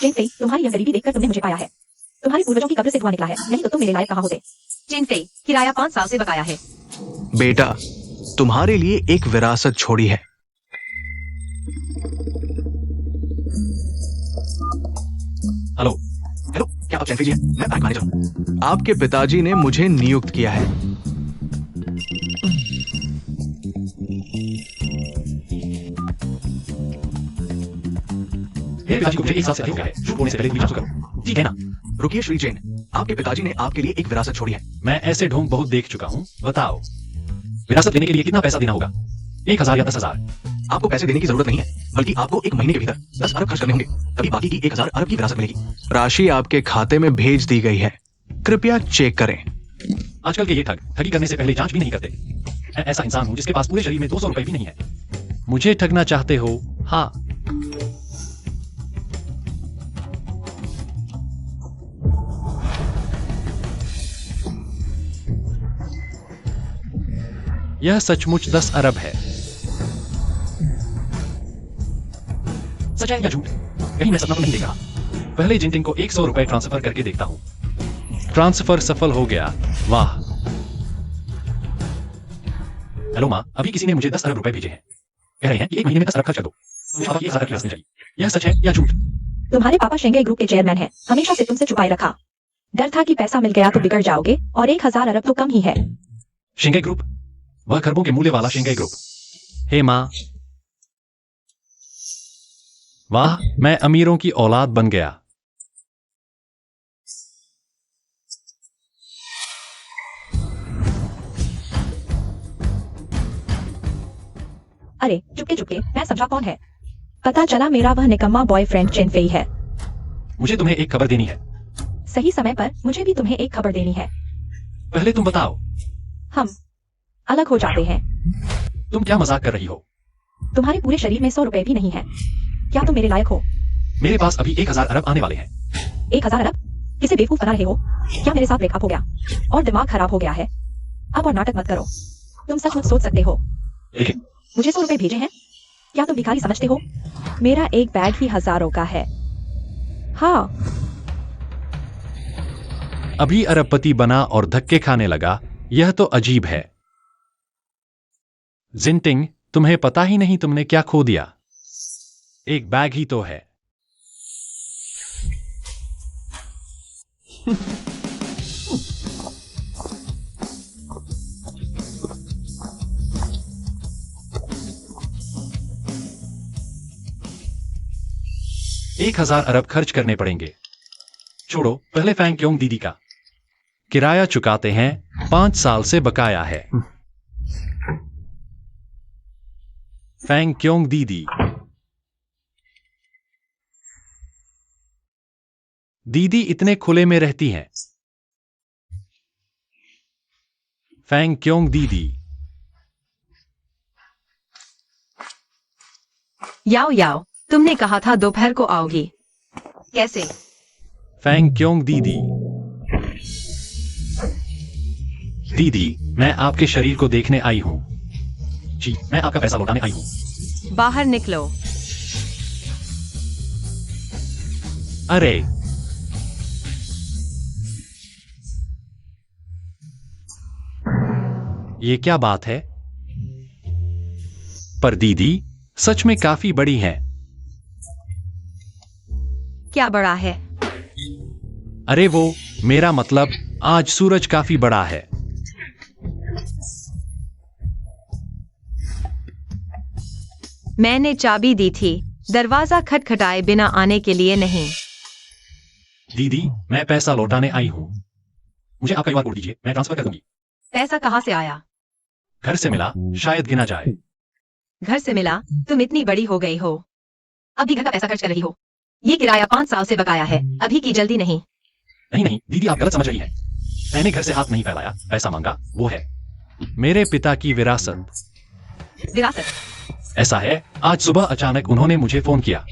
चिंफेई, तुम्हारी यह गरीबी देखकर तुमने मुझे पाया है। तुम्हारे पूर्वजों की कब्र से धुआं निकला है, नहीं तो तुम मेरे लायक कहाँ होते। चिंफेई, किराया 5 साल से बकाया है। बेटा, तुम्हारे लिए एक विरासत छोड़ी है। हेलो हेलो, क्या आप चैनफी जी हैं? मैं बैंक मैनेजर हूँ। आपके पिताजी ने मुझे नियुक्त किया है। मेरे पिताजी को मुझे 1 साल से अधिक हो गया है। झूठ बोलने से पहले विचार करो। ठीक है ना? रुकिए श्री जैन, आपके पिताजी ने आपके लिए एक विरासत छोड़ी है। मैं ऐसे ढोंग बहुत देख चुका हूँ। बताओ, विरासत लेने के लिए कितना पैसा देना होगा? 1000 या 10,000? आपको पैसे देने की जरूरत नहीं है, बल्कि आपको 1 महीने के भीतर 10 अरब खर्च करने होंगे, तभी बाकी की 1000 अरब की विरासत मिलेगी। राशि आपके खाते में भेज दी गई है, कृपया चेक करें। आजकल के ये ठगी करने से पहले जांच भी नहीं करते। मैं ऐसा इंसान हूँ जिसके पास पूरे शरीर में 200 रुपए भी नहीं है। मुझे ठगना चाहते हो? हाँ। यह सचमुच 10 अरब है। सच है या झूठ? कहीं मैं सपना तो नहीं देख रहा। पहले जिनटिंग को 100 रुपए ट्रांसफर करके देखता हूँ। ट्रांसफर सफल हो गया। वाह। हेलो माँ, अभी किसी ने मुझे 10 अरब रुपए भेजे हैं। कह रहे हैं कि 1 महीने में 10 अरब खर्च कर दो। मुझे पापा की 1,000 की राशि चाहिए। यह सच है या झूठ? तुम्हारे पापा शेंघाई ग्रुप के चेयरमैन हैं, हमेशा से तुमसे छुपाए रखा। डर था कि पैसा मिल गया तो बिगड़ जाओगे, और 1000 अरब तो कम ही है। Shanghai group? वह खरबों के मूल्य वाला शेंघाई ग्रुप। हे माँ। वाह, मैं अमीरों की औलाद बन गया। अरे चुपके चुपके, मैं समझा कौन है। पता चला मेरा वह निकम्मा बॉयफ्रेंड चिंफेई है। मुझे तुम्हें एक खबर देनी है। सही समय पर मुझे भी तुम्हें एक खबर देनी है। पहले तुम बताओ। हम अलग हो जाते हैं। तुम क्या मजाक कर रही हो? तुम्हारे पूरे शरीर में 100 रुपए भी नहीं है। क्या तुम मेरे लायक हो? मेरे पास अभी 1000 अरब आने वाले हैं। 1000 अरब? किसे बेवकूफ बना रहे हो? क्या मेरे साथ ब्रेकअप हो गया और दिमाग खराब हो गया है? अब और नाटक मत करो। तुम सचमुच सोच सकते हो लेकिन मुझे 100 रुपए भेजे हैं? क्या तुम भिखारी समझते हो? मेरा एक बैग ही हजारों का है। हाँ। अभी अरबपति बना और धक्के खाने लगा। यह तो अजीब है। जिनटिंग, तुम्हें पता ही नहीं तुमने क्या खो दिया। एक बैग ही तो है। एक 1000 अरब खर्च करने पड़ेंगे। छोड़ो, पहले फैंग क्योंग दीदी का किराया चुकाते हैं। 5 साल से बकाया है। फैंग क्योंग दीदी। दीदी इतने खुले में रहती हैं। फैंग क्योंग दीदी। याओ याओ, तुमने कहा था दोपहर को आओगी। कैसे? फैंग क्योंग दीदी। दीदी, मैं आपके शरीर को देखने आई हूं। जी, मैं आपका पैसा लौटाने आई हूं। बाहर निकलो। अरे, ये क्या बात है? पर दीदी सच में काफी बड़ी है। क्या बड़ा है? अरे वो, मेरा मतलब आज सूरज काफी बड़ा है। मैंने चाबी दी थी, दरवाजा खटखटाए बिना आने के लिए नहीं। दीदी, मैं पैसा लौटाने आई हूं। मुझे आपका क्यूआर कोड दीजिए, मैं ट्रांसफर कर दूंगी। पैसा कहाँ से आया? घर से मिला, शायद गिना जाए। घर से मिला? तुम इतनी बड़ी हो गई हो, अभी घर का पैसा खर्च कर रही हो। ये किराया 5 साल से बकाया है, अभी की जल्दी नहीं। नहीं नहीं दीदी, आप गलत समझ रही हैं। मैंने घर से हाथ नहीं फैलाया, पैसा मांगा, वो है मेरे पिता की विरासत। विरासत? ऐसा है, आज सुबह अचानक उन्होंने मुझे फोन किया।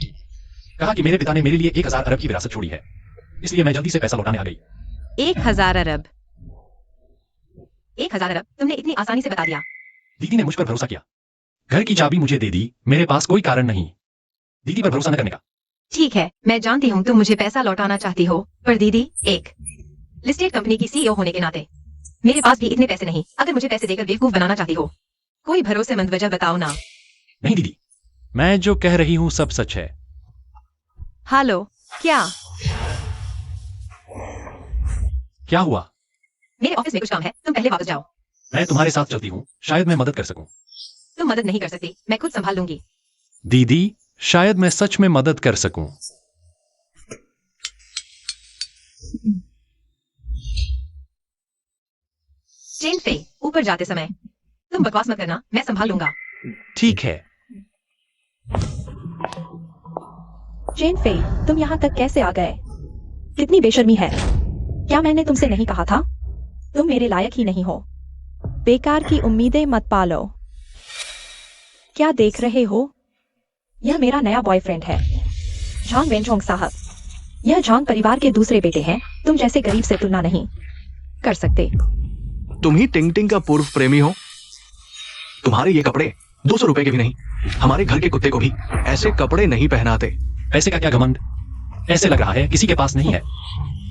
कहा कि मेरे पिता ने मेरे लिए 1000 अरब की विरासत छोड़ी है, इसलिए मैं जल्दी से पैसा लौटाने आ गई। 1000 अरब? 1000 अरब तुमने इतनी आसानी से बता दिया? दीदी ने मुझ पर भरोसा किया। घर की चाबी मुझे दे दी, मेरे पास कोई कारण नहीं दीदी पर भरोसा न करने का। ठीक है, मैं जानती हूँ तुम मुझे पैसा लौटाना चाहती हो, पर दीदी, एक लिस्टेड कंपनी की सीईओ होने के नाते मेरे पास भी इतने पैसे नहीं। अगर मुझे पैसे देकर बेवकूफ बनाना चाहती हो, कोई भरोसेमंद वजह बताओ ना। नहीं दीदी, मैं जो कह रही हूँ सब सच है। हेलो, क्या क्या हुआ? मेरे ऑफिस में कुछ काम है, तुम पहले वापस जाओ। मैं तुम्हारे साथ चलती हूँ, शायद मैं मदद कर सकूं। तुम मदद नहीं कर सकती, मैं खुद संभाल लूंगी। दीदी, शायद मैं सच में मदद कर सकूं। चेन फे, ऊपर जाते समय तुम बकवास मत करना, मैं संभाल लूंगा। ठीक है। चेन फे, तुम यहाँ तक कैसे आ गए? कितनी बेशर्मी है। क्या मैंने तुमसे नहीं कहा था? तुम मेरे लायक ही नहीं हो। बेकार की उम्मीदें मत पालो। क्या देख रहे हो? यह मेरा नया बॉयफ्रेंड है, झांग वेंचोंग साहब। यह झांग परिवार के दूसरे बेटे हैं। तुम जैसे गरीब से तुलना नहीं कर सकते। तुम ही टिंग टिंग का पूर्व प्रेमी हो। तुम्हारे ये कपड़े 200 रुपए के भी नहीं। हमारे घर के कुत्ते को भी ऐसे कपड़े नहीं पहनाते। पैसे का क्या घमंड? ऐसे लग रहा है किसी के पास नहीं है।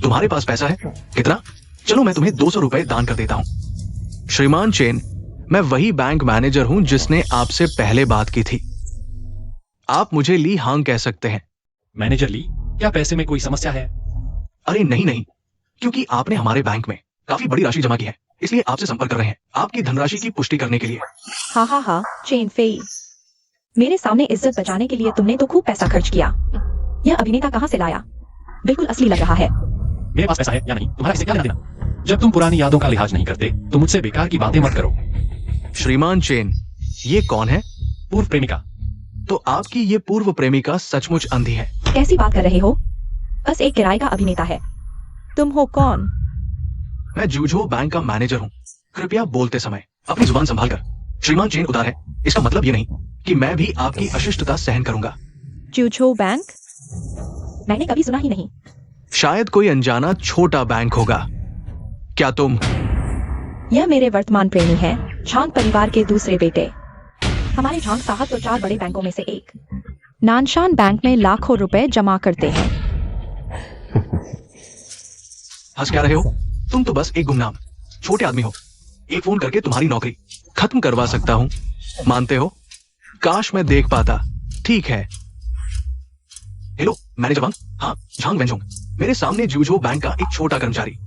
तुम्हारे पास पैसा है? कितना? चलो मैं तुम्हें 200 रुपए दान कर देता हूँ। श्रीमान चेन, मैं वही बैंक मैनेजर हूं जिसने आपसे पहले बात की थी। आप मुझे ली हांग कह सकते हैं। मैनेजर ली, क्या पैसे में कोई समस्या है? अरे नहीं, क्योंकि आपने हमारे बैंक में काफी बड़ी राशि जमा की है, इसलिए आपसे संपर्क कर रहे हैं आपकी धनराशि की पुष्टि करने के लिए। हाँ, चेन फेई, मेरे सामने इज्जत बचाने के लिए तुमने तो खूब पैसा खर्च किया। यह अभिनेता कहाँ से लाया? बिल्कुल असली लग रहा है। मेरे पास पैसा है या नहीं, तुम्हारा इसे क्या लेना देना? जब तुम पुरानी यादों का लिहाज नहीं करते तो मुझसे बेकार की बातें मत करो। श्रीमान चेन, ये कौन है? पूर्व प्रेमिका। तो आपकी ये पूर्व प्रेमिका सचमुच अंधी है। कैसी बात कर रहे हो? बस एक किराए का अभिनेता है। तुम हो कौन? मैं जूझो बैंक का मैनेजर हूँ। कृपया बोलते समय अपनी जुबान संभाल कर। श्रीमान चेन उदार है, इसका मतलब ये नहीं कि मैं भी आपकी अशिष्टता सहन करूंगा। जूझो बैंक? मैंने कभी सुना ही नहीं। शायद कोई अनजाना छोटा बैंक होगा। क्या तुम? यह मेरे वर्तमान प्रेमी हैं, झांग परिवार के दूसरे बेटे। हमारे झांग साहब तो 4 बड़े बैंकों में से एक नानशान बैंक में लाखों रुपए जमा करते हैं। हंस क्या रहे हो? तुम तो बस एक गुमनाम छोटे आदमी हो। एक फोन करके तुम्हारी नौकरी खत्म करवा सकता हूं, मानते हो? काश मैं देख पाता। ठीक है। हेलो मैनेजर वांग। हाँ, झांग वेंचोंग। मेरे सामने जूझो बैंक का एक छोटा कर्मचारी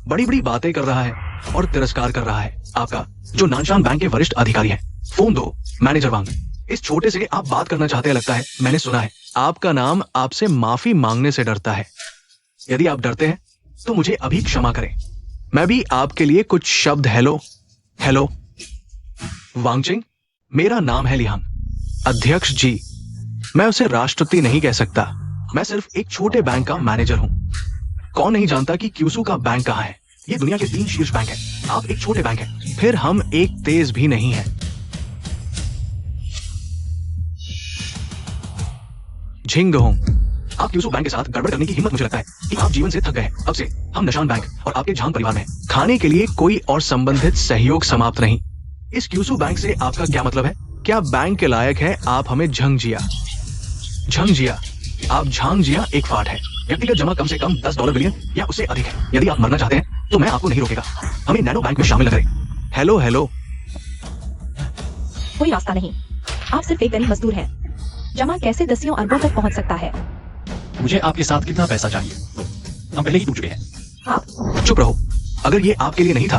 बड़ी बड़ी बातें कर रहा है और तिरस्कार कर रहा है आपका, जो नानशान बैंक के वरिष्ठ अधिकारी हैं। फोन दो मैनेजर वांग। इस छोटे से आप बात करना चाहते हैं लगता है। मैंने सुना है आपका नाम आपसे माफी मांगने से डरता है। यदि आप डरते हैं तो मुझे अभी क्षमा करें। मैं भी आपके लिए कुछ शब्द हेलो वांगचिंग, मेरा नाम है लिहांग। अध्यक्ष जी, मैं उसे राष्ट्रपति नहीं कह सकता। मैं सिर्फ एक छोटे बैंक का मैनेजर हूं। कौन नहीं जानता कि क्यूसू का बैंक कहां है? ये दुनिया के 3 शीर्ष बैंक है। आप एक छोटे बैंक हैं, फिर हम एक तेज भी नहीं है। झिंग होंग, आप क्यूसू बैंक के साथ गड़बड़ करने की हिम्मत, मुझे लगता है कि आप जीवन से थक गए हैं। अब से हम नशान बैंक और आपके झांग परिवार में खाने के लिए कोई और संबंधित सहयोग समाप्त नहीं। इस क्यूसू बैंक से आपका क्या मतलब है? क्या बैंक के लायक है आप हमें झंग जिया? आप झांग जिया एक फाट है। व्यक्तिगत जमा कम से कम $10 बिलियन या उससे अधिक है। यदि आप मरना चाहते हैं तो मैं आपको नहीं रोकेगा। हमें नैनो बैंक में शामिल न करें। हेलो कोई रास्ता नहीं। आप सिर्फ एक गरीब मजदूर हैं। जमा कैसे दसियों अरबों तक पहुंच सकता है? मुझे आपके साथ कितना पैसा चाहिए? हम पहले ही पूछ चुके हैं। आप चुप रहो। अगर ये आपके लिए नहीं था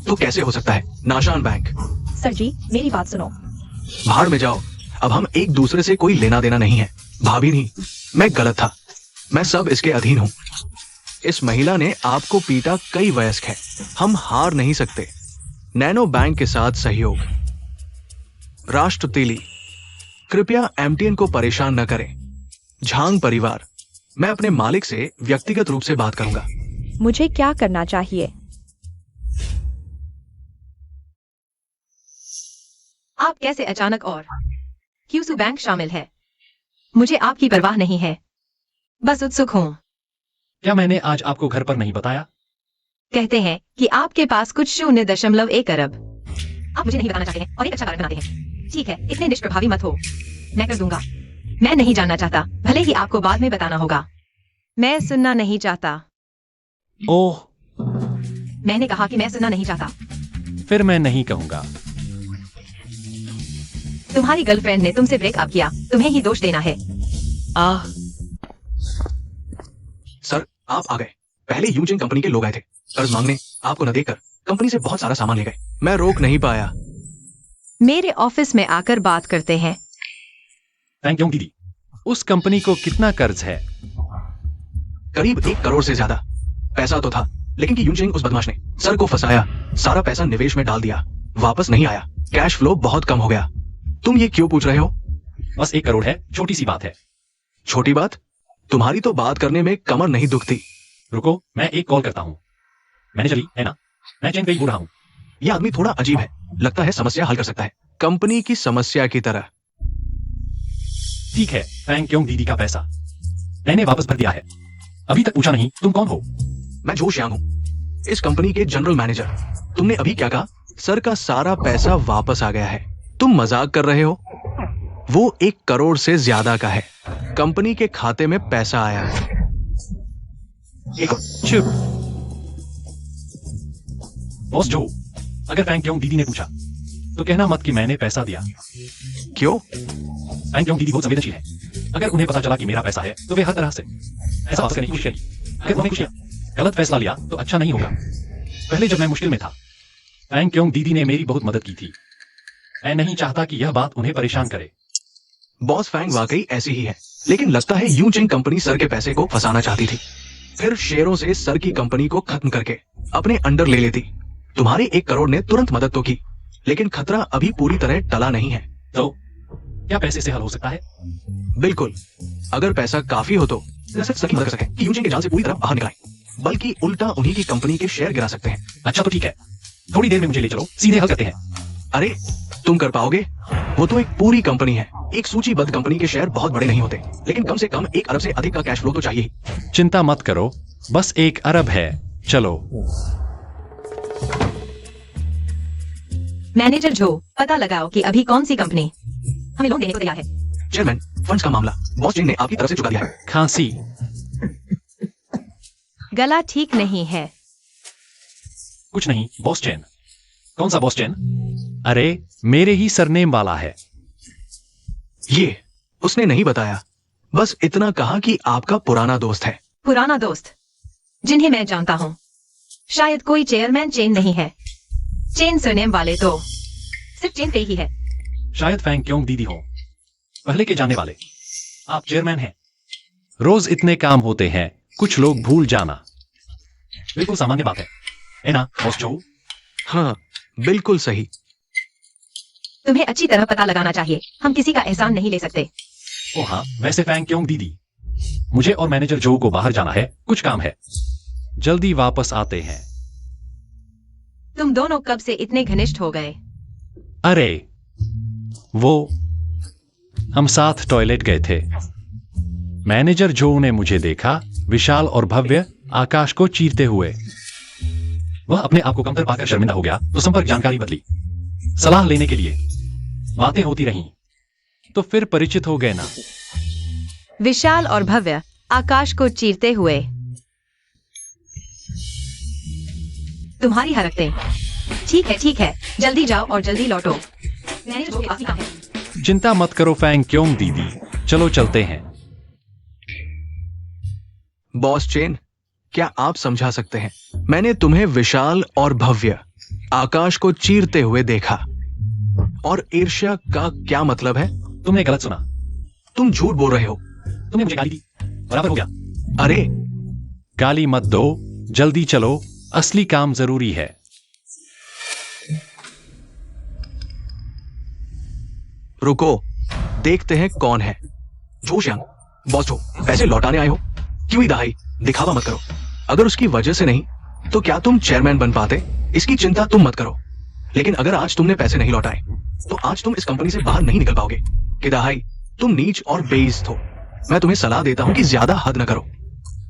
तो कैसे हो सकता है? नाशान बैंक। सर जी, मेरी बात सुनो। भाड़ में जाओ। अब हम एक दूसरे से कोई लेना देना नहीं है। भाभी नहीं, मैं गलत था। मैं सब इसके अधीन हूं। इस महिला ने आपको पीटा, कई वयस्क है। हम हार नहीं सकते। नैनो बैंक के साथ सहयोग। राष्ट्रपति ली, कृपया एमटीएन को परेशान न करें। झांग परिवार, मैं अपने मालिक से व्यक्तिगत रूप से बात करूंगा। मुझे क्या करना चाहिए? आप कैसे अचानक और क्यूसू बैंक शामिल है? मुझे आपकी परवाह नहीं है, बस उत्सुक हूं। क्या मैंने आज आपको घर पर नहीं बताया? कहते हैं कि आपके पास कुछ 0.1 अरब। आप मुझे नहीं बताना चाहते हैं और एक अच्छा कारण बनाते हैं। ठीक है, इतने निष्प्रभावी मत हो। मैं कर दूंगा। मैं नहीं जानना चाहता, भले ही आपको बाद में बताना होगा। मैं सुनना नहीं चाहता। ओह, मैंने कहा कि मैं सुनना नहीं चाहता। फिर मैं नहीं कहूंगा। तुम्हारी गर्लफ्रेंड ने तुमसे ब्रेकअप किया, तुम्हें ही दोष देना है। आह, सर, आप आ गए। पहले यूजिंग कंपनी के लोग आए थे कर्ज मांगने। आपको न देखकर कंपनी से बहुत सारा सामान ले गए। मैं रोक नहीं पाया। मेरे ऑफिस में आकर बात करते हैं। थैंक यू दीदी। उस कंपनी को कितना कर्ज है? करीब 1 करोड़ से ज्यादा। पैसा तो था, लेकिन कि यूजिंग उस बदमाश ने सर को फंसाया। सारा पैसा निवेश में डाल दिया, वापस नहीं आया। कैश फ्लो बहुत कम हो गया। तुम ये क्यों पूछ रहे हो? बस 1 करोड़ है, छोटी सी बात है। छोटी बात? तुम्हारी तो बात करने में कमर नहीं दुखती। रुको, मैं एक कॉल करता हूँ। मैनेजर ही है ना? मैं चैन पे ही बोल रहा हूँ। यह आदमी थोड़ा अजीब है, लगता है समस्या हल कर सकता है, कंपनी की समस्या की तरह। ठीक है, थैंक यू दीदी का पैसा मैंने वापस भर दिया है। अभी तक पूछा नहीं तुम कौन हो? मैं जो श्यांग हूँ, इस कंपनी के जनरल मैनेजर। तुमने अभी क्या कहा? सर का सारा पैसा वापस आ गया है। तुम मजाक कर रहे हो? वो 1 करोड़ से ज्यादा का है। कंपनी के खाते में पैसा आया है। चुप। बॉस जो, अगर फैंग क्योंग दीदी ने पूछा तो कहना मत कि मैंने पैसा दिया। क्यों? फैंग क्योंग दीदी बहुत संवेदनशील है। अगर उन्हें पता चला कि मेरा पैसा है तो वे हर तरह से ऐसा वापस करने की कोशिश करेगी। अगर उन्हें कुछ गलत फैसला लिया तो अच्छा नहीं होगा। पहले जब मैं मुश्किल में था, फैंग क्योंग दीदी ने मेरी बहुत मदद की थी। मैं नहीं चाहता कि यह बात उन्हें परेशान करे। बॉस फैंग वाकई ऐसी ही है, लेकिन लगता है यूजिंग कंपनी सर के पैसे को फंसाना चाहती थी, फिर शेयरों से सर की कंपनी को खत्म करके अपने अंडर ले लेती। तुम्हारे 1 करोड़ ने तुरंत मदद तो की, लेकिन खतरा अभी पूरी तरह टला नहीं है। तो क्या पैसे से हल हो सकता है? बिल्कुल, अगर पैसा काफी हो तो न सिर्फ सर की मदद कर सके कि यूजिंग के जाल से पूरी तरह बाहर निकलाएं, बल्कि उल्टा उन्हीं की कंपनी के शेयर गिरा सकते हैं। अच्छा तो ठीक है, थोड़ी देर में मुझे ले चलो, सीधे हल करते हैं। अरे तुम कर पाओगे? वो तो एक पूरी कंपनी है। एक सूचीबद्ध कंपनी के शेयर बहुत बड़े नहीं होते, लेकिन कम से कम 1 अरब से अधिक का कैश फ्लो तो चाहिए ही। चिंता मत करो, बस 1 अरब है। चलो। मैनेजर जो, पता लगाओ कि अभी कौन सी कंपनी हमें लोन देने को तैयार है। चेयरमैन, फंड्स का मामला बॉस जिन ने आपकी तरफ से चुका दिया है। खांसी। गला ठीक नहीं है। कुछ नहीं, बॉस चैन। कौन सा बॉस चैन? अरे मेरे ही सरनेम वाला है। ये उसने नहीं बताया, बस इतना कहा कि आपका पुराना दोस्त है। पुराना दोस्त जिन्हें मैं जानता हूँ, शायद कोई चेयरमैन चेन नहीं है। चेन सरनेम वाले तो सिर्फ चेन पे ही है। शायद फैंग क्योंग दीदी हो, पहले के जाने वाले। आप चेयरमैन हैं। रोज इतने काम होते हैं, कुछ लोग भूल जाना बिल्कुल सामान्य बात है ना बॉस जो? हाँ, बिल्कुल सही। तुम्हें अच्छी तरह पता लगाना चाहिए, हम किसी का एहसान नहीं ले सकते। ओ हाँ, वैसे फैंग क्योंग दीदी, मुझे और मैनेजर जो को बाहर जाना है, कुछ काम है। जल्दी वापस आते हैं। तुम दोनों कब से इतने घनिष्ठ हो गए? अरे वो, हम साथ टॉयलेट गए थे। मैनेजर जो ने मुझे देखा, विशाल और भव्य आकाश को चीरते हुए। वह अपने आप को कमतर पाकर शर्मिंदा हो गया तो संपर्क जानकारी बदली। सलाह लेने के लिए बातें होती रहीं, तो फिर परिचित हो गए ना। विशाल और भव्य आकाश को चीरते हुए। तुम्हारी हरकतें। ठीक है, जल्दी जाओ और जल्दी लौटो। मैनेजर जो के पास ही काम है। चिंता मत करो फैंग क्योंग दीदी, चलो चलते हैं। बॉस चेन, क्या आप समझा सकते हैं? मैंने तुम्हें विशाल और भव्य आकाश को चीरते हुए देखा, और ईर्ष्या का क्या मतलब है? तुमने गलत सुना। तुम झूठ बोल रहे हो। तुमने मुझे गाली दी, बराबर हो गया। अरे गाली मत दो, जल्दी चलो, असली काम जरूरी है। रुको, देखते हैं कौन है। जो श्यांग, बॉस जो, पैसे लौटाने आए हो? क्यों ही दहाई? दिखावा मत करो। अगर उसकी वजह से नहीं तो क्या तुम चेयरमैन बन पाते? इसकी चिंता तुम मत करो। लेकिन अगर आज तुमने पैसे नहीं लौटाए तो आज तुम इस कंपनी से बाहर नहीं निकल पाओगे। कि दहाई, तुम नीच और बेइज्जत हो। मैं तुम्हें सलाह देता हूं कि ज्यादा हद न करो।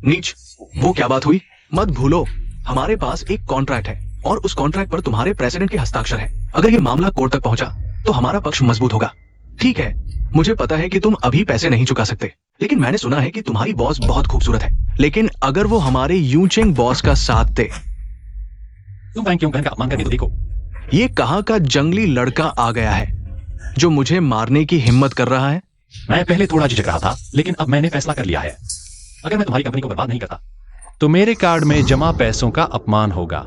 नीच, वो क्या बात हुई? मत भूलो, हमारे पास एक कॉन्ट्रैक्ट है और उस कॉन्ट्रैक्ट पर तुम्हारे प्रेसिडेंट के हस्ताक्षर है। अगर ये मामला कोर्ट तक पहुंचा तो हमारा पक्ष मजबूत होगा। ठीक है, मुझे पता है कि तुम अभी पैसे नहीं चुका सकते, लेकिन मैंने सुना है कि तुम्हारी बॉस बहुत खूबसूरत है। लेकिन अगर वो हमारे यूचेंग बॉस का साथ दे। तुम फैंग क्योंग बहन का अपमान करके तो देखो। ये कहाँ का जंगली लड़का आ गया है जो मुझे मारने की हिम्मत कर रहा है? मैं पहले थोड़ा झिझक रहा था, लेकिन अब मैंने फैसला कर लिया है। अगर मैं तुम्हारी कंपनी को बर्बाद नहीं करता तो मेरे कार्ड में जमा पैसों का अपमान होगा।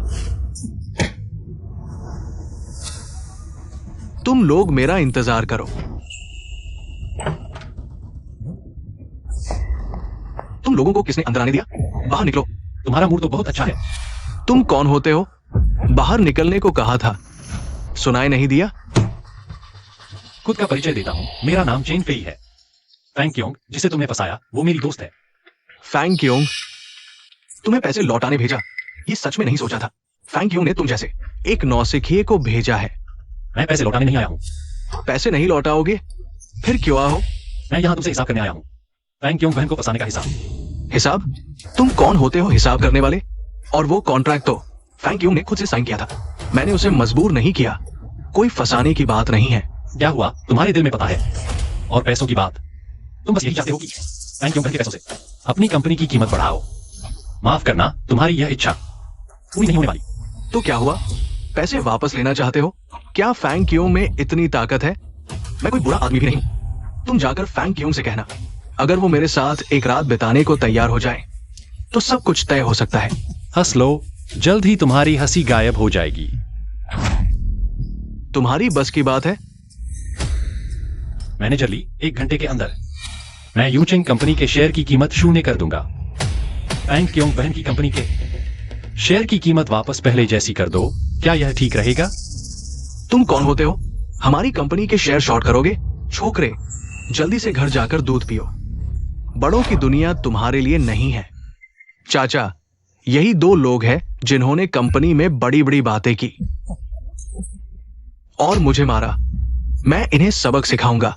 तुम लोग मेरा इंतजार करो। तुम लोगों को किसने अंदर आने दिया? बाहर निकलो। तुम्हारा मूड तो बहुत अच्छा है। तुम कौन होते हो? बाहर निकलने को कहा था, सुनाई नहीं दिया? खुद का परिचय देता हूँ, मेरा नाम चेन फेई है। फैंग क्योंग जिसे तुमने फंसाया वो मेरी दोस्त है। फैंग क्योंग, तुम्हें पैसे लौटाने भेजा, ये सच में नहीं सोचा था। फैंग क्योंग ने तुम जैसे एक नौसिखिए को भेजा है। मैं पैसे लौटाने नहीं आया हूँ। पैसे नहीं लौटाओगे? फिर क्यों आओ? मैं यहाँ तुमसे हिसाब करने आया हूँ। फैंग क्योंग बहन को फंसाने का हिसाब। हिसाब? तुम कौन होते हो हिसाब करने वाले? और वो कॉन्ट्रैक्ट तो फैंग क्योंग ने खुद से साइन किया था। मैंने उसे मजबूर नहीं किया। कोई फंसाने की बात नहीं है। क्या हुआ तुम्हारे दिल में पता है। और पैसों की बात, तुम बस यही चाहते हो कि फैंग क्योंग बहन के पैसों से अपनी कंपनी की कीमत बढ़ाओ। माफ करना, तुम्हारी यह इच्छा पूरी नहीं होने वाली। तो क्या हुआ? पैसे वापस लेना चाहते हो? क्या फैंग क्योंग में इतनी ताकत है? मैं कोई बुरा आदमी भी नहीं। तुम जाकर फैंग क्योंग से कहना, अगर वो मेरे साथ एक रात बिताने को तैयार हो जाए तो सब कुछ तय हो सकता है। हंस लो, जल्द ही तुम्हारी हंसी गायब हो जाएगी। तुम्हारी बस की बात है। मैनेजर ली, 1 घंटे के अंदर मैं यूचेंग कंपनी के शेयर की कीमत 0 कर दूंगा। फैंग क्योंग बहन की कंपनी के शेयर की कीमत वापस पहले जैसी कर दो। क्या यह ठीक रहेगा? तुम कौन होते हो? हमारी कंपनी के शेयर शॉर्ट करोगे? छोकरे, जल्दी से घर जाकर दूध पियो। बड़ों की दुनिया तुम्हारे लिए नहीं है। चाचा, यही 2 लोग हैं जिन्होंने कंपनी में बड़ी बड़ी बातें की और मुझे मारा। मैं इन्हें सबक सिखाऊंगा।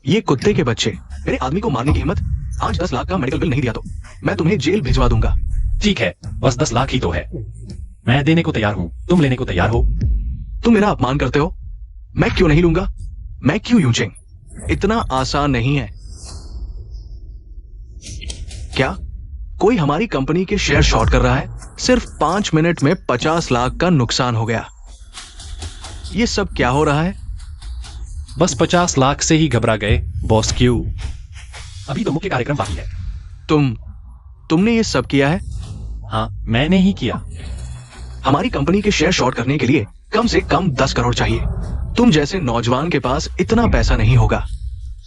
ये कुत्ते के बच्चे, मेरे आदमी को मारने की हिम्मत। आज 10 लाख का मेडिकल बिल नहीं दिया तो मैं तुम्हें जेल भिजवा दूंगा। ठीक है, बस 10 लाख ही तो है। मैं देने को तैयार हूं, तुम लेने को तैयार हो? तुम मेरा अपमान करते हो। मैं क्यों नहीं लूंगा? मैं क्यों यूचेंग? इतना आसान नहीं है। क्या कोई हमारी कंपनी के शेयर शॉर्ट कर रहा है? सिर्फ 5 मिनट में 50 लाख का नुकसान हो गया। ये सब क्या हो रहा है? बस 50 लाख से ही घबरा गए बॉस क्यू। अभी तो मुख्य कार्यक्रम बाकी है। तुमने ये सब किया है? हाँ, मैंने ही किया। हमारी कंपनी के शेयर शॉर्ट करने के लिए कम से कम 10 करोड़ चाहिए। तुम जैसे नौजवान के पास इतना पैसा नहीं होगा।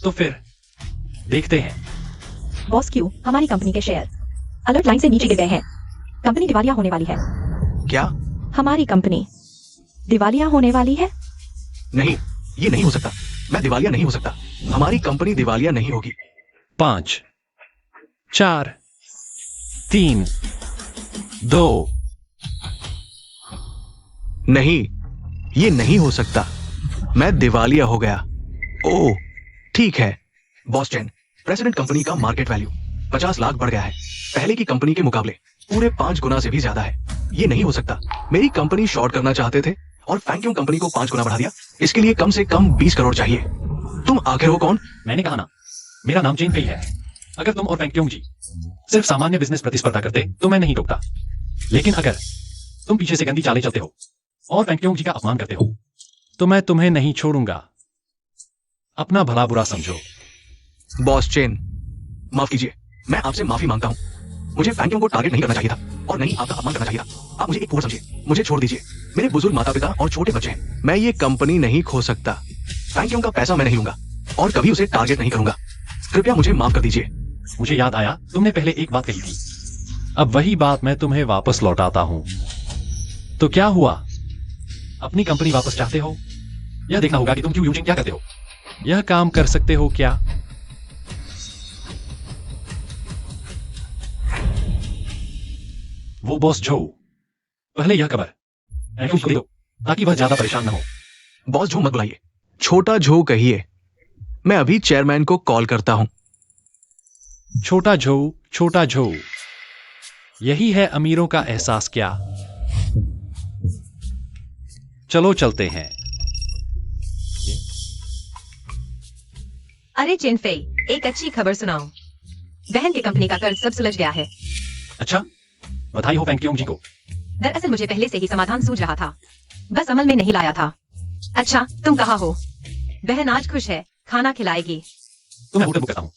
तो फिर देखते हैं। बॉस क्यू, हमारी कंपनी के शेयर अलर्ट लाइन से नीचे गिर गए हैं। कंपनी दिवालिया होने वाली है। क्या? हमारी कंपनी दिवालिया होने वाली है। नहीं, ये नहीं हो सकता। मैं दिवालिया नहीं हो सकता। हमारी कंपनी दिवालिया नहीं होगी। 5 4 3 2 नहीं, ये नहीं हो सकता। मैं दिवालिया हो गया। ओह, ठीक है। बॉस चेन, प्रेसिडेंट कंपनी का मार्केट वैल्यू 50 लाख बढ़ गया है। पहले की कंपनी के मुकाबले पूरे 5 गुना से भी ज्यादा है। ये नहीं हो सकता। मेरी कंपनी शॉर्ट करना चाहते थे और फैंग क्योंग कंपनी को 5 गुना बढ़ा दिया। इसके लिए कम से कम 20 करोड़ चाहिए। तुम आखिर हो कौन? मैंने कहा ना, मेरा नाम चेन फेई है। अगर तुम और फैंग क्योंग जी सिर्फ सामान्य बिजनेस प्रतिस्पर्धा करते तो मैं नहीं टोकता। लेकिन अगर तुम पीछे से गंदी चालें चलते हो और फैंग क्योंग जी का अपमान करते हो तो मैं तुम्हें नहीं छोड़ूंगा। अपना भला बुरा समझो। बॉस चेन, माफ कीजिए, मैं आपसे माफी मांगता हूँ। मुझे फैंग क्योंग को टारगेट नहीं करना चाहिए था और नहीं आपका अपमान करना चाहिए था। आप मुझे एक पूर्ण समझिए। मुझे छोड़ दीजिए। मेरे बुजुर्ग माता पिता और छोटे बच्चे हैं। मैं ये कंपनी नहीं खो सकता। फैंग क्योंग का पैसा मैं नहीं लूंगा और कभी उसे टारगेट नहीं करूंगा। कृपया मुझे माफ कर दीजिए। मुझे याद आया, तुमने पहले एक बात कही थी। अब वही बात मैं तुम्हें वापस लौटाता हूं। तो क्या हुआ? अपनी कंपनी वापस चाहते हो? यह देखना होगा कि तुम क्यों यूजिंग क्या करते हो। यह काम कर सकते हो क्या? वो बॉस जो, पहले यह खबर एंड्रू को दे दो ताकि वह ज्यादा परेशान न हो। बॉस झो मत बुलाइए, छोटा झो कहिए। मैं अभी चेयरमैन को कॉल करता हूं। छोटा झो, यही है अमीरों का एहसास क्या? चलो चलते हैं। अरे चिनफेई, एक अच्छी खबर सुनाओ। बहन की कंपनी का कर्ज सब सुलझ गया है। अच्छा, बधाई हो फैंकियोंग जी को। दरअसल मुझे पहले से ही समाधान सूझ रहा था, बस अमल में नहीं लाया था। अच्छा, तुम कहाँ हो? बहन आज खुश है, खाना खिलाएगी। तो मैं होटल बुक करता हूँ।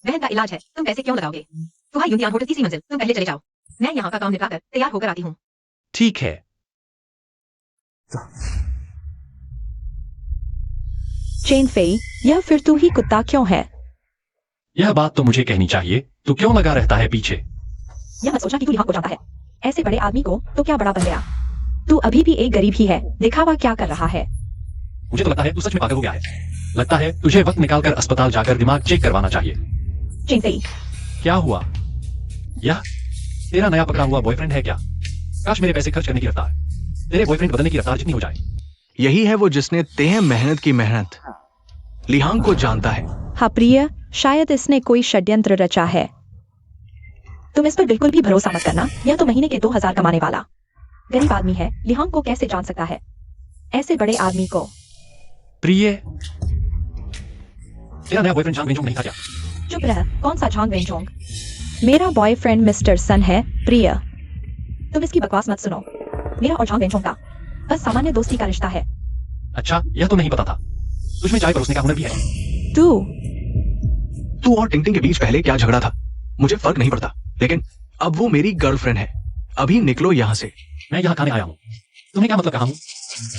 बहन का इलाज है, तुम पैसे क्यों लगाओगे? फुहाई यूनियन होटल तीसरी मंजिल, तुम पहले चले जाओ। मैं यहाँ का काम निपटाकर तैयार होकर आती हूँ। ठीक है। चेन फेई, यह फिर तू ही कुत्ता क्यों है? यह बात तो मुझे कहनी चाहिए, तू क्यों लगा रहता है पीछे? यह मत सोचना कि तू यहाँ को जानता है। ऐसे बड़े आदमी को तो क्या बड़ा बन गया। तू अभी भी एक गरीब ही है, दिखावा क्या कर रहा है? मुझे तो लगता है तू सच में पागल हो गया है। लगता है तुझे वक्त निकालकर अस्पताल जाकर दिमाग चेक करवाना चाहिए। चेन फेई, क्या हुआ? यह तेरा नया पकड़ा हुआ बॉयफ्रेंड है क्या? काश मेरे पैसे खर्च करने की रफ्तार तेरे बॉयफ्रेंड बदलने की रफ्तार जितनी हो जाए। यही है वो जिसने तेह मेहनत की मेहनत लिहांग को जानता है। हाँ प्रिय, शायद इसने कोई षड्यंत्र रचा है। तुम इस पर बिल्कुल भी भरोसा मत करना। यह तो महीने के 2000 कमाने वाला गरीब आदमी है। लिहांग को कैसे जान सकता है ऐसे बड़े आदमी को? प्रिय, तेरा नया बॉयफ्रेंड झांग वेंचोंग नहीं था क्या? चुप रह, कौन सा झांग वेंचोंग? मेरा बॉयफ्रेंड मिस्टर सन है। प्रिय, तुम इसकी बकवास मत सुनो। मेरा और झांग वेंचोंग का बस सामान्य दोस्ती का रिश्ता है। अच्छा, यह तो नहीं पता था। तुझमें चाय परोसने का हुनर भी है। तू और टिंग टिंग के बीच पहले क्या झगड़ा था मुझे फर्क नहीं पड़ता, लेकिन अब वो मेरी गर्लफ्रेंड है। अभी निकलो यहाँ से। मैं यहाँ खाने आया हूँ। तुम्हें क्या मतलब कहा हूँ?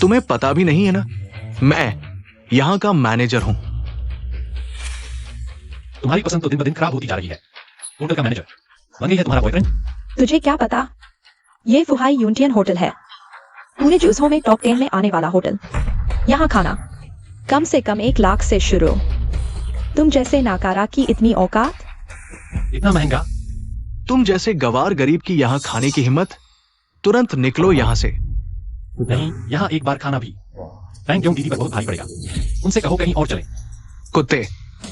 तुम्हें पता भी नहीं है ना, मैं यहाँ का मैनेजर हूँ। तुम्हारी पसंद तो दिन ब दिन खराब होती जा रही है। होटल का मैनेजर बन गई है तुम्हारा बॉयफ्रेंड। तुझे क्या पता, ये फुहाई यूनियन होटल है, पूरे जूसों में टॉप 10 में आने वाला होटल। यहाँ खाना कम से कम 1 लाख से शुरू। तुम जैसे नाकारा की इतनी औकात? इतना महंगा? तुम जैसे गवार गरीब की यहाँ खाने की हिम्मत? तुरंत निकलो यहाँ से। नहीं, यहाँ एक बार खाना भी फैंकियोंग दीदी पर बहुत भारी पड़ेगा। उनसे कहो कहीं और चले। कुत्ते,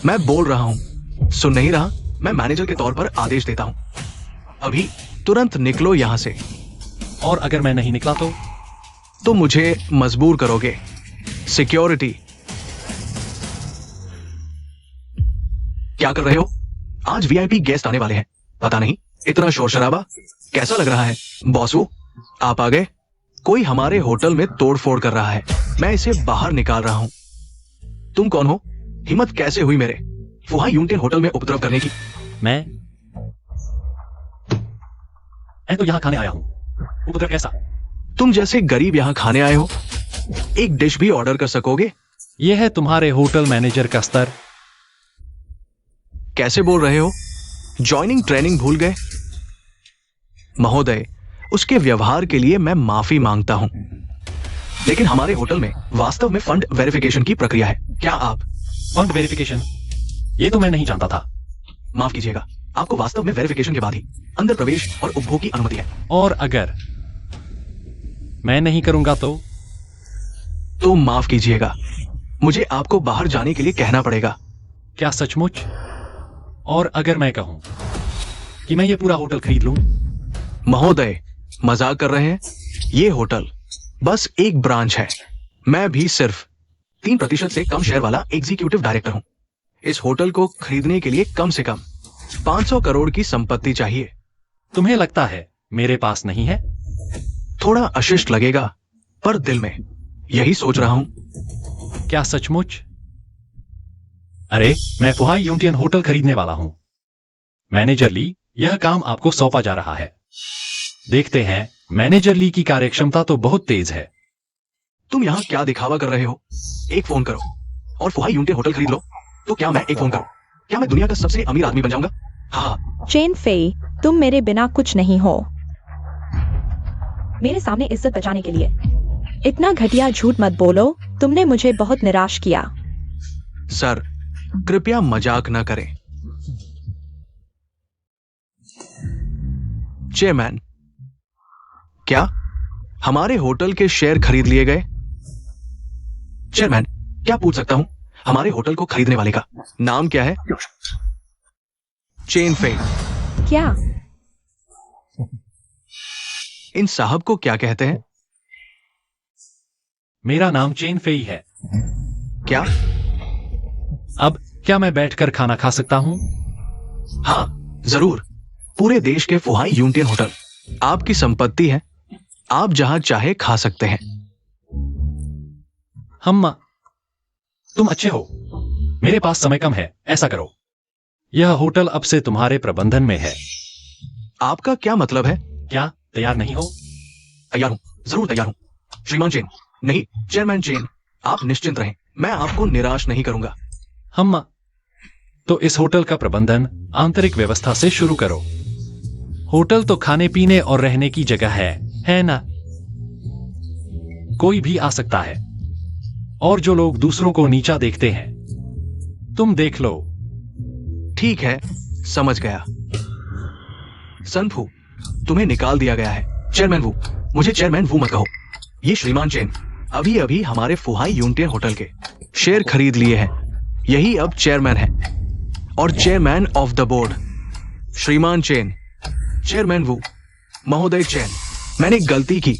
मैं बोल रहा हूँ, सुन नहीं रहा? मैं मैनेजर के तौर पर आदेश देता हूँ, अभी तुरंत निकलो यहाँ से। और अगर मैं नहीं निकला तो मुझे मजबूर करोगे। सिक्योरिटी, क्या कर रहे हो? आज वीआईपी गेस्ट आने वाले हैं। पता नहीं इतना शोर शराबा कैसा लग रहा है। बॉसू, आप आ गए। कोई हमारे होटल में तोड़फोड़ कर रहा है, मैं इसे बाहर निकाल रहा हूं। तुम कौन हो? हिम्मत कैसे हुई मेरे फुहाई यूनियन होटल में उपद्रव करने की? मैं तो यहाँ खाने आया हूँ। उपद्रव कैसा? तुम जैसे गरीब यहाँ खाने आए हो, एक डिश भी ऑर्डर कर सकोगे? यह है तुम्हारे होटल मैनेजर का स्तर। कैसे बोल रहे हो? ज्वाइनिंग ट्रेनिंग भूल गए? महोदय, उसके व्यवहार के लिए मैं माफी मांगता हूं, लेकिन हमारे होटल में वास्तव में फंड वेरिफिकेशन की प्रक्रिया है। क्या आप? Fund verification? ये तो मैं नहीं जानता था। माफ कीजिएगा, आपको वास्तव में वेरिफिकेशन के बाद ही अंदर प्रवेश और उपभोग की अनुमति है। और अगर मैं नहीं करूंगा तो माफ कीजिएगा, मुझे आपको बाहर जाने के लिए कहना पड़ेगा। क्या सचमुच? और अगर मैं कहूं कि मैं ये पूरा होटल खरीद लूं? महोदय, मजाक कर रहे हैं? ये होटल बस एक ब्रांच है। मैं भी सिर्फ 3% से कम शेयर वाला एग्जीक्यूटिव डायरेक्टर हूं। इस होटल को खरीदने के लिए कम से कम 500 करोड़ की संपत्ति चाहिए। तुम्हें लगता है मेरे पास नहीं है? थोड़ा अशिष्ट लगेगा, पर दिल में यही सोच रहा हूं। क्या सचमुच? अरे, मैं फुहाई यूनियन होटल खरीदने वाला हूं। मैनेजर ली, यह काम आपको सौंपा जा रहा है। देखते हैं, मैनेजर ली की कार्यक्षमता तो बहुत तेज है। तुम यहां क्या दिखावा कर रहे हो? एक फोन करो और फुहाई यूनियन होटल खरीद लो। तो क्या मैं एक फोन करूं? क्या मैं दुनिया का सबसे अमीर आदमी बन जाऊंगा? हाँ। चेन फेई, तुम मेरे बिना कुछ नहीं हो। मेरे सामने इज्जत बचाने के लिए इतना घटिया झूठ मत बोलो। तुमने मुझे बहुत निराश किया। सर, कृपया मजाक न करें। चेयरमैन, क्या हमारे होटल के शेयर खरीद लिए गए? चेयरमैन, क्या पूछ सकता हूं हमारे होटल को खरीदने वाले का नाम क्या है? Chain Fei. क्या? इन साहब को क्या कहते हैं? मेरा नाम चेन फेई है। क्या? अब क्या मैं बैठकर खाना खा सकता हूं? हाँ, जरूर। पूरे देश के फुहाई यूनियन होटल आपकी संपत्ति है। आप जहां चाहे खा सकते हैं। हम्मा, तुम अच्छे हो। मेरे पास समय कम है, ऐसा करो। यह होटल अब से तुम्हारे प्रबंधन में है। आपका क्या मतलब है? क्या तैयार नहीं हो? तैयार हूं, जरूर तैयार हूं। श्रीमान चेन, नहीं चेयरमैन चेन, आप निश्चिंत रहें, मैं आपको निराश नहीं करूंगा। हम्मा, तो इस होटल का प्रबंधन आंतरिक व्यवस्था से शुरू करो। होटल तो खाने पीने और रहने की जगह है ना? कोई भी आ सकता है। और जो लोग दूसरों को नीचा देखते हैं, तुम देख लो। ठीक है, समझ गया। सनफू, तुम्हें निकाल दिया गया है। चेयरमैन वू, मुझे चेयरमैन वू मत कहो। ये श्रीमान चेन अभी अभी हमारे फुहाई यूनियन होटल के शेयर खरीद लिए हैं। यही अब चेयरमैन है और चेयरमैन ऑफ द बोर्ड। श्रीमान चेन, चेयरमैन वू, महोदय चेन, मैंने गलती की।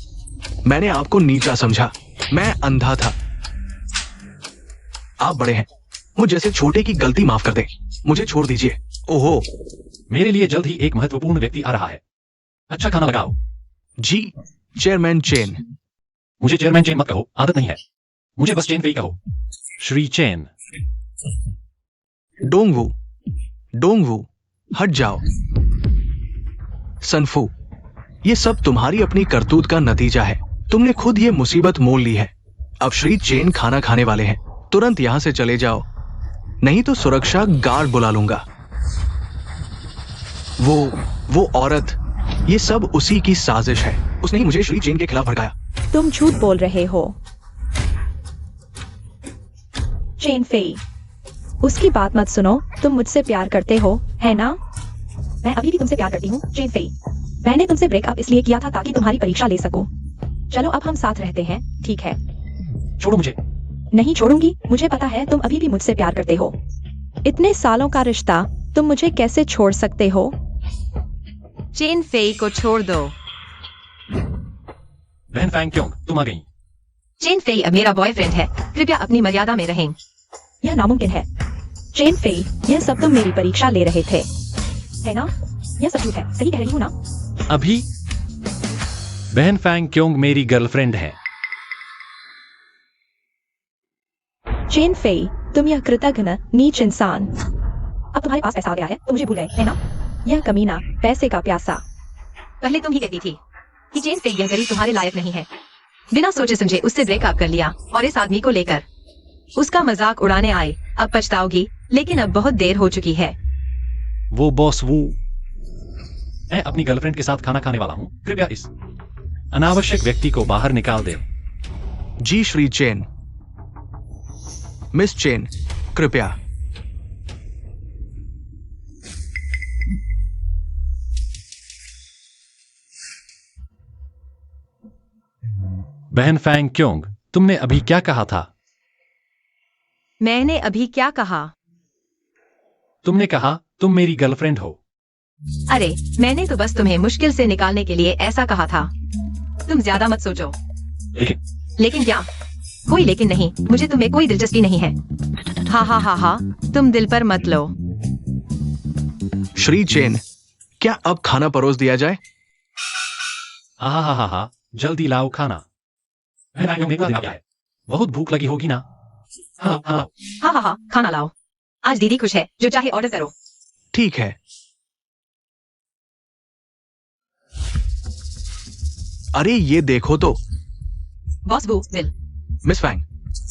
मैंने आपको नीचा समझा। मैं अंधा था। आप बड़े हैं, मुझ जैसे छोटे की गलती माफ कर दें। मुझे छोड़ दीजिए। ओहो, मेरे लिए जल्द ही एक महत्वपूर्ण व्यक्ति आ रहा है। अच्छा खाना लगाओ। जी चेयरमैन चेन। मुझे चेयरमैन चेन मत कहो, आदत नहीं है। मुझे बस चेन फेई कहो। श्री चेन। डोंगवू, डोंगवू, हट जाओ। सनफू, ये सब तुम्हारी अपनी करतूत का नतीजा है। तुमने खुद ये मुसीबत मोल ली है। अब श्री चेन खाना खाने वाले हैं। तुरंत यहां से चले जाओ, नहीं तो सुरक्षा गार्ड बुला लूंगा। वो औरत, ये सब उसी की साजिश है। उसने ही मुझे श्री चेन के खिलाफ भड़काया। तुम झूठ बोल रहे हो। चेन फेई, उसकी बात मत सुनो। तुम मुझसे प्यार करते हो, है ना? मैं अभी भी तुमसे प्यार करती हूँ चेन फेई। मैंने तुमसे ब्रेकअप इसलिए किया था ताकि तुम्हारी परीक्षा ले सकूं। चलो अब हम साथ रहते हैं, ठीक है? छोड़ो मुझे। नहीं छोड़ूंगी। मुझे पता है तुम अभी भी मुझसे प्यार करते हो। इतने सालों का रिश्ता तुम मुझे कैसे छोड़ सकते हो? चेन फेई को छोड़ दो। बहन फैंग क्यों तुम आ गई? चेन फेई अब मेरा बॉयफ्रेंड है। कृपया अपनी मर्यादा में रहें। यह नामुमकिन है। चेन फेई, यह सब तुम मेरी परीक्षा ले रहे थे, है ना? यह सब झूठ है, सही कह रही हूँ ना? अभी बहन फैंग क्योंग मेरी गर्लफ्रेंड है। चेन फेई, तुम यह कृतघ्न नीच इंसान। अब तुम्हारे पास पैसा आ गया है तो मुझे भूल गए, है ना? यह कमीना, पैसे का प्यासा। पहले तुम ही कहती थी कि चेन फेई यह गरीब तुम्हारे लायक नहीं है। बिना सोचे समझे उससे ब्रेकअप कर लिया और इस आदमी को लेकर उसका मजाक उड़ाने आए। अब पछताओगी, लेकिन अब बहुत देर हो चुकी है। वो बॉस वू, मैं अपनी गर्लफ्रेंड के साथ खाना खाने वाला हूँ। कृपया इस अनावश्यक व्यक्ति को बाहर निकाल दे। जी श्री चेन। मिस चेन, कृपया। बहन फैंग क्योंग, तुमने अभी क्या कहा था? मैंने अभी क्या कहा? तुमने कहा तुम मेरी गर्लफ्रेंड हो। अरे मैंने तो बस तुम्हें मुश्किल से निकालने के लिए ऐसा कहा था। तुम ज्यादा मत सोचो। लेकिन क्या? कोई लेकिन नहीं। मुझे तुम्हें कोई दिलचस्पी नहीं है। हा, तुम दिल पर मत लो। श्री चेन, क्या अब खाना परोस दिया जाए? हा, जल्दी लाओ खाना। बहन फैंग क्योंग, क्या है? बहुत भूख लगी होगी ना? हा, खाना लाओ। आज दीदी खुश है, जो चाहे ऑर्डर करो। ठीक है। अरे ये देखो तो। बॉस वो Bill Miss Fang,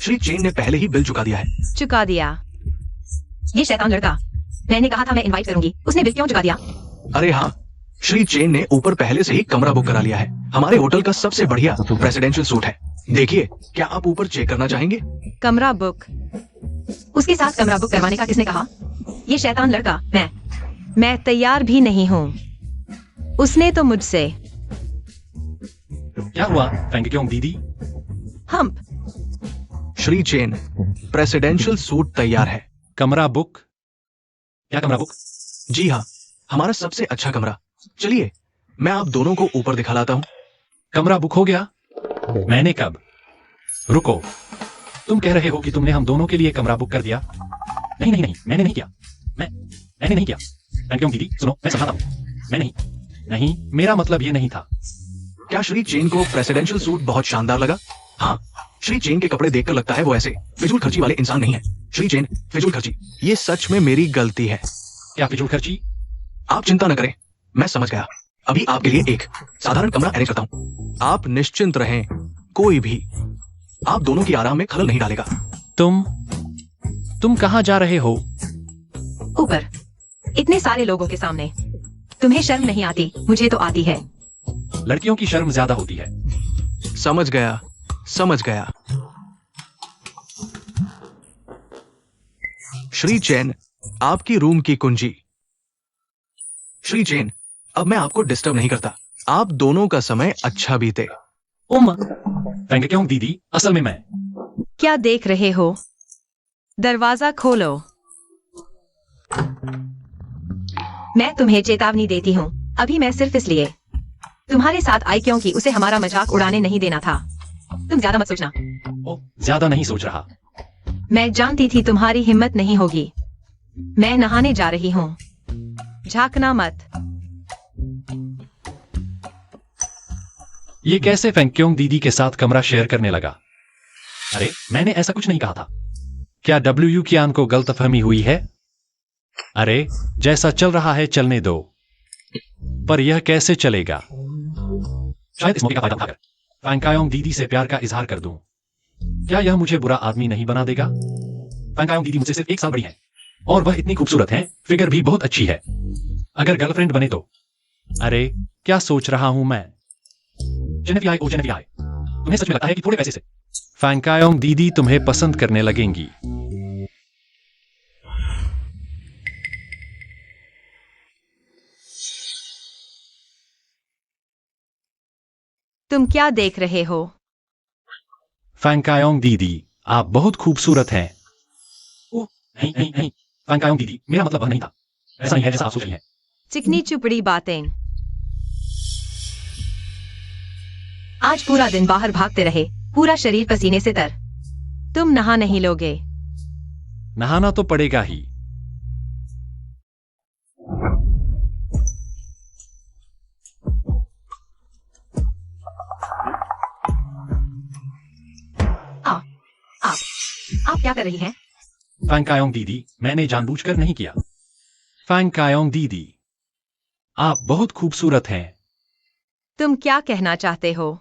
Shri Chen ने पहले ही बिल चुका दिया है। चुका दिया? ये शैतान लड़का, मैंने कहा था मैं इनवाइट करूंगी, उसने बिल क्यों चुका दिया? अरे हाँ, श्री चेन ने ऊपर पहले से ही कमरा बुक करा लिया है। हमारे होटल का सबसे बढ़िया प्रेसिडेंशियल सूट है। देखिए, क्या आप ऊपर चेक करना चाहेंगे? कमरा बुक? उसके साथ कमरा बुक करवाने का किसने कहा? ये शैतान लड़का। मैं तैयार भी नहीं हूँ। उसने तो मुझसे। क्या हुआ फैंग क्योंग दीदी? Hump. Shri chain, presidential suite तैयार है। कमरा बुक? क्या कमरा बुक? जी हाँ, हमारा सबसे अच्छा कमरा। चलिए, मैं आप दोनों को ऊपर दिखा लाता हूँ। कमरा बुक हो गया? मैंने कब? रुको, तुम कह रहे हो कि तुमने हम दोनों के लिए कमरा बुक कर दिया? नहीं नहीं नहीं, मैंने नहीं किया। मैंने नहीं किया। थैंक यू दीदी, सुनो मैं समझाता हूँ। मैं नहीं, मेरा मतलब ये नहीं था। क्या श्री चेन को प्रेसिडेंशियल सूट बहुत शानदार लगा? हाँ, श्री चेन के कपड़े देखकर लगता है वो ऐसे फिजूल खर्ची वाले इंसान नहीं है। श्री चेन फिजूल खर्ची, ये सच में मेरी गलती है। क्या फिजूल खर्ची? आप चिंता न करें, मैं समझ गया। अभी आपके लिए एक साधारण कमरा अरेंज करता हूँ। आप निश्चिंत रहें, कोई भी आप दोनों की आराम में खलल नहीं डालेगा। तुम कहाँ जा रहे हो? ऊपर, इतने सारे लोगों के सामने। तुम्हें शर्म नहीं आती? मुझे तो आती है। लड़कियों की शर्म ज्यादा होती है। समझ गया, समझ गया। श्री चैन, आपकी रूम की कुंजी। श्री चैन, अब मैं आपको डिस्टर्ब नहीं करता। आप दोनों का समय अच्छा बीते। थैंक यू दीदी, असल में मैं क्या देख रहे हो? दरवाजा खोलो। मैं तुम्हें चेतावनी देती हूँ, अभी मैं सिर्फ इसलिए तुम्हारे साथ आई क्योंकि उसे हमारा मजाक उड़ाने नहीं देना था। तुम ज्यादा मत सोचना। ज्यादा नहीं सोच रहा। मैं जानती थी तुम्हारी हिम्मत नहीं होगी। मैं नहाने जा रही हूँ, झांकना मत। ये कैसे फेंक्योंग दीदी के साथ कमरा शेयर करने लगा? अरे मैंने ऐसा कुछ नहीं कहा था। क्या डब्ल्यू कियान को गलतफहमी हुई है? अरे जैसा चल रहा है चलने दो, पर यह कैसे चलेगा? शायद इस मौके का फायदा उठाकर फैंकायोंग दीदी से प्यार का इजहार कर दूं। क्या यह मुझे बुरा आदमी नहीं बना देगा? फैंकायोंग दीदी मुझसे सिर्फ 1 साल बड़ी है और वह इतनी खूबसूरत है, फिगर भी बहुत अच्छी है। अगर गर्लफ्रेंड बने तो। अरे क्या सोच रहा हूं मैं? जेनेफियाई, ओ जेनेफियाई, तुम्हें सच में लगता है कि थोड़े पैसे से फैंकायोंग दीदी तुम्हें पसंद करने लगेंगी? तुम क्या देख रहे हो? फैंकायोंग दीदी, आप बहुत खूबसूरत हैं। ओह नहीं नहीं नहीं, फैंकायोंग दीदी, मेरा मतलब वह नहीं था। ऐसा नहीं है जैसा आप सोच रही हैं। चिकनी चुपड़ी बातें। आज पूरा दिन बाहर भागते रहे, पूरा शरीर पसीने से तर। तुम नहा नहीं लोगे? नहाना तो पड़ेगा ही। आप क्या कर रही हैं? फैंकायोंग दीदी, मैंने जानबूझकर नहीं किया। फैंकायोंग दीदी, आप बहुत खूबसूरत हैं। तुम क्या कहना चाहते हो?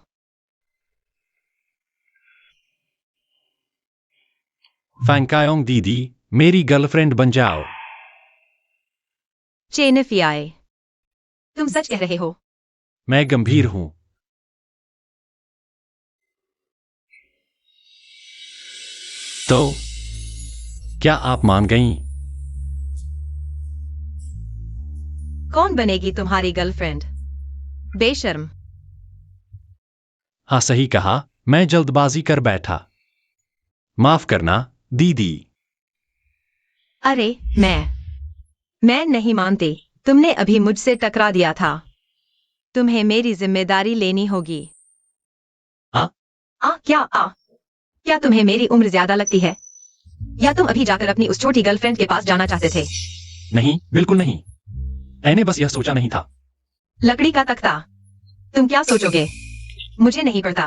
फैंकायोंग दीदी, मेरी गर्लफ्रेंड बन जाओ। चेनेफियाई, तुम सच कह रहे हो? मैं गंभीर हूं। तो क्या आप मान गईं? कौन बनेगी तुम्हारी गर्लफ्रेंड? बेशर्म। हाँ सही कहा, मैं जल्दबाजी कर बैठा। माफ करना दीदी। अरे मैं नहीं मानती। तुमने अभी मुझसे टकरा दिया था। तुम्हें मेरी जिम्मेदारी लेनी होगी। क्या तुम्हें मेरी उम्र ज्यादा लगती है? या तुम अभी जाकर अपनी उस छोटी गर्लफ्रेंड के पास जाना चाहते थे? नहीं, बिल्कुल नहीं। मैंने बस यह सोचा नहीं था। लकड़ी का तख्ता। तुम क्या सोचोगे? मुझे नहीं पता।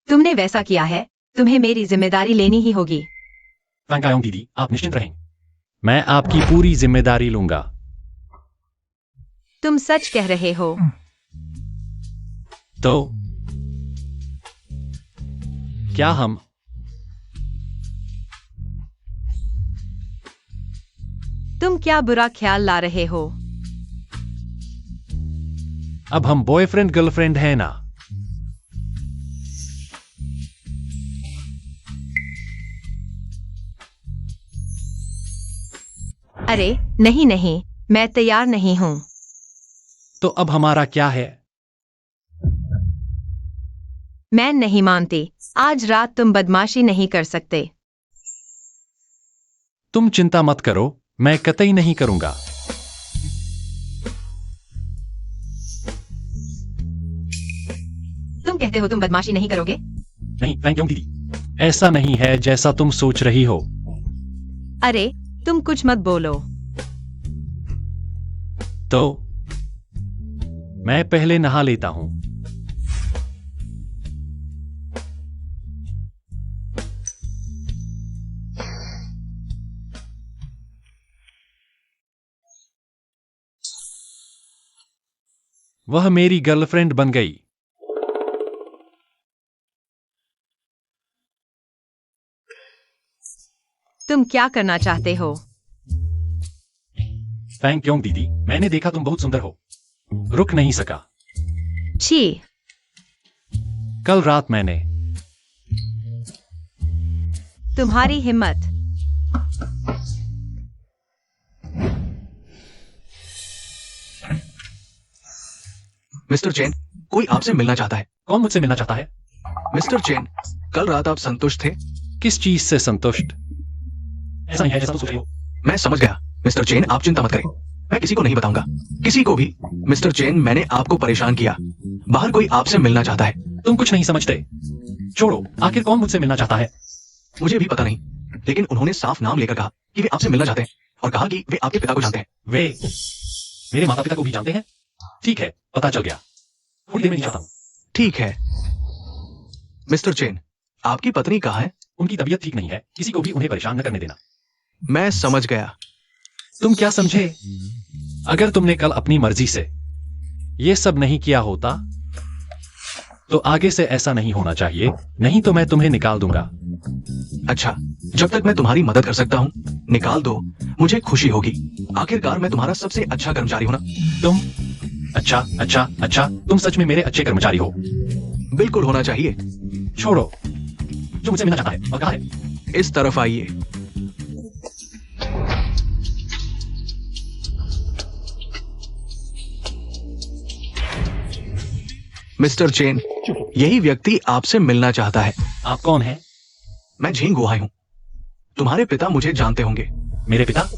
तुमने वैसा किया है, तुम्हें मेरी जिम्मेदारी लेनी ही होगी। फैंकायोंग दीदी, आप निश्चिंत रहें। मैं आपकी पूरी जिम्मेदारी लूंगा। तुम सच कह रहे हो? तो क्या हम तुम क्या बुरा ख्याल ला रहे हो? अब हम बॉयफ्रेंड गर्लफ्रेंड हैं ना? अरे नहीं, मैं तैयार नहीं हूं। तो अब हमारा क्या है? मैं नहीं मानती। आज रात तुम बदमाशी नहीं कर सकते। तुम चिंता मत करो, मैं कतई नहीं करूंगा। तुम कहते हो तुम बदमाशी नहीं करोगे? नहीं फैंकायोंग दीदी, ऐसा नहीं है जैसा तुम सोच रही हो। अरे तुम कुछ मत बोलो। तो मैं पहले नहा लेता हूं। वह मेरी गर्लफ्रेंड बन गई। तुम क्या करना चाहते हो? थैंक यू दीदी, मैंने देखा तुम बहुत सुंदर हो, रुक नहीं सका। छी। कल रात मैंने तुम्हारी हिम्मत। मिस्टर चेन, कोई आपसे मिलना चाहता है। कौन मुझसे मिलना चाहता है? मिस्टर चेन, कल रात आप संतुष्ट थे? किस चीज से संतुष्ट? ऐसा नहीं है जैसा तुम सोच रहे हो। मैं समझ गया। मिस्टर चेन, आप चिंता मत करें, मैं किसी को नहीं बताऊंगा, किसी को भी। मिस्टर चेन, मैंने आपको परेशान किया, बाहर कोई आपसे मिलना चाहता है। तुम कुछ नहीं समझते। छोड़ो, आखिर कौन मुझसे मिलना चाहता है? मुझे भी पता नहीं, लेकिन उन्होंने साफ नाम लेकर कहा कि वे आपसे मिलना चाहते हैं और कहा कि वे आपके पिता को जानते हैं। वे मेरे माता पिता को भी जानते हैं? ठीक है, पता चल गया। थोड़ी देर में नहीं चाहता हूं। ठीक है। मिस्टर चेन, आपकी पत्नी कहाँ है? उनकी तबीयत ठीक नहीं है, किसी को भी उन्हें परेशान न करने देना। मैं समझ गया। तुम क्या समझे? अगर तुमने कल अपनी मर्जी से ये सब नहीं किया होता तो आगे से ऐसा नहीं होना चाहिए, नहीं तो मैं तुम्हें निकाल दूंगा। अच्छा, जब तक मैं तुम्हारी मदद कर सकता हूँ, निकाल दो, मुझे खुशी होगी। आखिरकार मैं तुम्हारा सबसे अच्छा कर्मचारी हूं ना। तुम अच्छा, तुम सच में मेरे अच्छे कर्मचारी हो। बिल्कुल होना चाहिए। छोड़ो, जो मुझसे मिलना चाहता है और कहाँ है? इस तरफ आइए। मिस्टर चेन, यही व्यक्ति आपसे मिलना चाहता है। आप कौन हैं? मैं झेंग गुहाई हूं। तुम्हारे पिता मुझे जानते होंगे। मेरे पिता?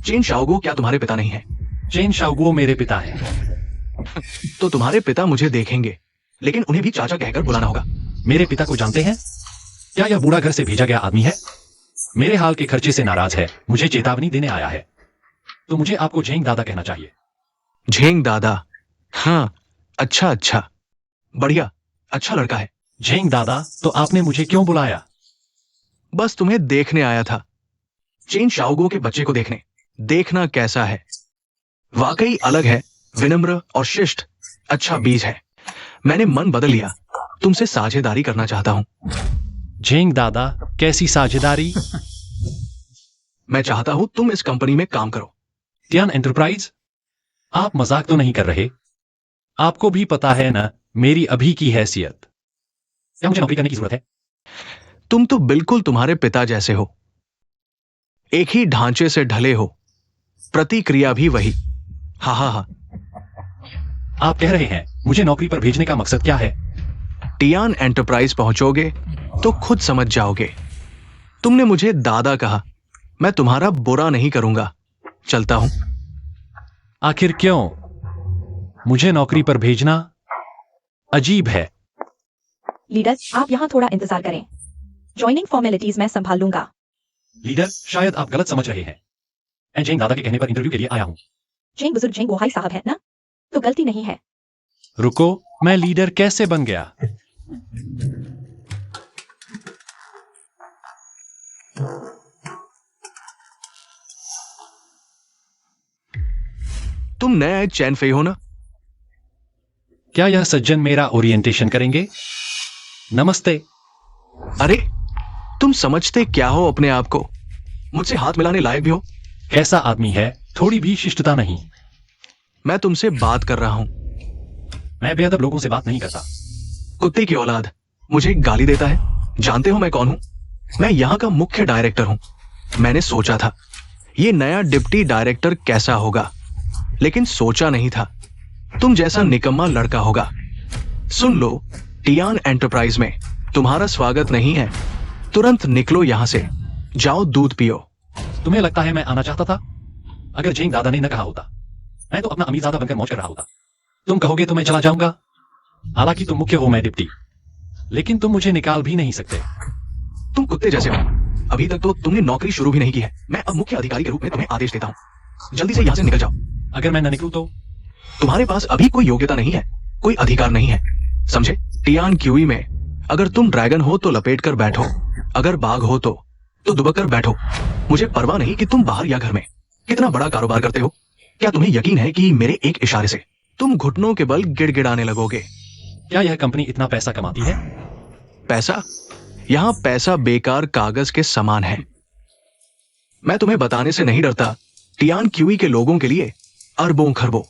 चेन शाओगो क्या तुम्हारे पिता नहीं है? चेन शाओगुओ मेरे पिता है। तो तुम्हारे पिता मुझे देखेंगे, लेकिन उन्हें भी चाचा कहकर बुलाना होगा। मेरे पिता को जानते हैं? क्या यह बूढ़ा घर से भेजा गया आदमी है? मेरे हाल के खर्चे से नाराज है, मुझे चेतावनी देने आया है, तो मुझे आपको झेंग दादा कहना चाहिए। झेंग दादा? हाँ, अच्छा, बढ़िया, अच्छा लड़का है। झेंग दादा, तो आपने मुझे क्यों बुलाया? बस तुम्हें देखने आया था, चेन शाओगो के बच्चे को देखने। देखना कैसा है, वाकई अलग है, विनम्र और शिष्ट, अच्छा बीज है। मैंने मन बदल लिया, तुमसे साझेदारी करना चाहता हूं। झेंग दादा, कैसी साझेदारी? मैं चाहता हूं तुम इस कंपनी में काम करो। Tian enterprise? आप मजाक तो नहीं कर रहे? आपको भी पता है ना मेरी अभी की हैसियत। क्या मुझे नौकरी करने की जरूरत है? तुम तो बिल्कुल तुम्हारे पिता जैसे हो, एक ही ढांचे से ढले हो, प्रतिक्रिया भी वही। हा। आप कह रहे हैं मुझे नौकरी पर भेजने का मकसद क्या है? टियान एंटरप्राइज पहुंचोगे तो खुद समझ जाओगे। तुमने मुझे दादा कहा, मैं तुम्हारा बुरा नहीं करूंगा, चलता हूं। आखिर क्यों? मुझे नौकरी पर भेजना अजीब है। लीडर, आप यहाँ थोड़ा इंतजार करें, ज्वाइनिंग फॉर्मेलिटीज मैं संभाल लूंगा। लीडर, शायद आप गलत समझ रहे हैं। मैं झेंग दादा के कहने पर इंटरव्यू के लिए आया हूं। झेंग बुजुर्ग झेंग गुहाई साहब है ना, तो गलती नहीं है। रुको, मैं लीडर कैसे बन गया? तुम नए चैन फेई हो ना? क्या यह सज्जन मेरा ओरिएंटेशन करेंगे? नमस्ते। अरे, तुम समझते क्या हो अपने आप को? मुझसे हाथ मिलाने लायक भी हो? कैसा आदमी है, थोड़ी भी शिष्टता नहीं। मैं तुमसे बात कर रहा हूं। मैं बेअदब लोगों से बात नहीं करता। कुत्ते की औलाद मुझे गाली देता है। जानते हो मैं कौन हूं? मैं यहां का मुख्य डायरेक्टर हूं। मैंने सोचा था ये नया डिप्टी डायरेक्टर कैसा होगा, लेकिन सोचा नहीं था तुम जैसा निकम्मा लड़का होगा। सुन लो, टियान एंटरप्राइज में तुम्हारा स्वागत नहीं है। तुरंत निकलो यहां से, जाओ दूध पियो। तुम्हें लगता है मैं आना चाहता था? अगर झेंग दादा ने न कहा होता, मैं तो अपना अमीरजादा बनकर मौज कर रहा होता। तुम कहोगे तो मैं चला जाऊंगा। हालांकि तुम मुख्य हो, मैं डिप्टी, लेकिन तुम मुझे निकाल भी नहीं सकते। तुम कुत्ते जैसे हो, अभी तक तो तुमने नौकरी शुरू भी नहीं की है। मैं अब मुख्य अधिकारी के रूप में तुम्हें आदेश देता हूँ, जल्दी से यहाँ से निकल जाओ। अगर मैं न निकलूं तो? तुम्हारे पास अभी कोई योग्यता नहीं है, कोई अधिकार नहीं है, समझे? टियान क्यूई में अगर तुम ड्रैगन हो तो लपेट कर बैठो, अगर बाघ हो तो दुबक कर बैठो। मुझे परवाह नहीं कि तुम बाहर या घर में कितना बड़ा कारोबार करते हो। क्या तुम्हें यकीन है कि मेरे एक इशारे से तुम घुटनों के बल गिड़गिड़ाने लगोगे? क्या यह कंपनी इतना पैसा कमाती है? पैसा? यहां पैसा बेकार कागज के समान है। मैं तुम्हें बताने से नहीं डरता, टियान क्यूई के लोगों के लिए अरबों खरबों,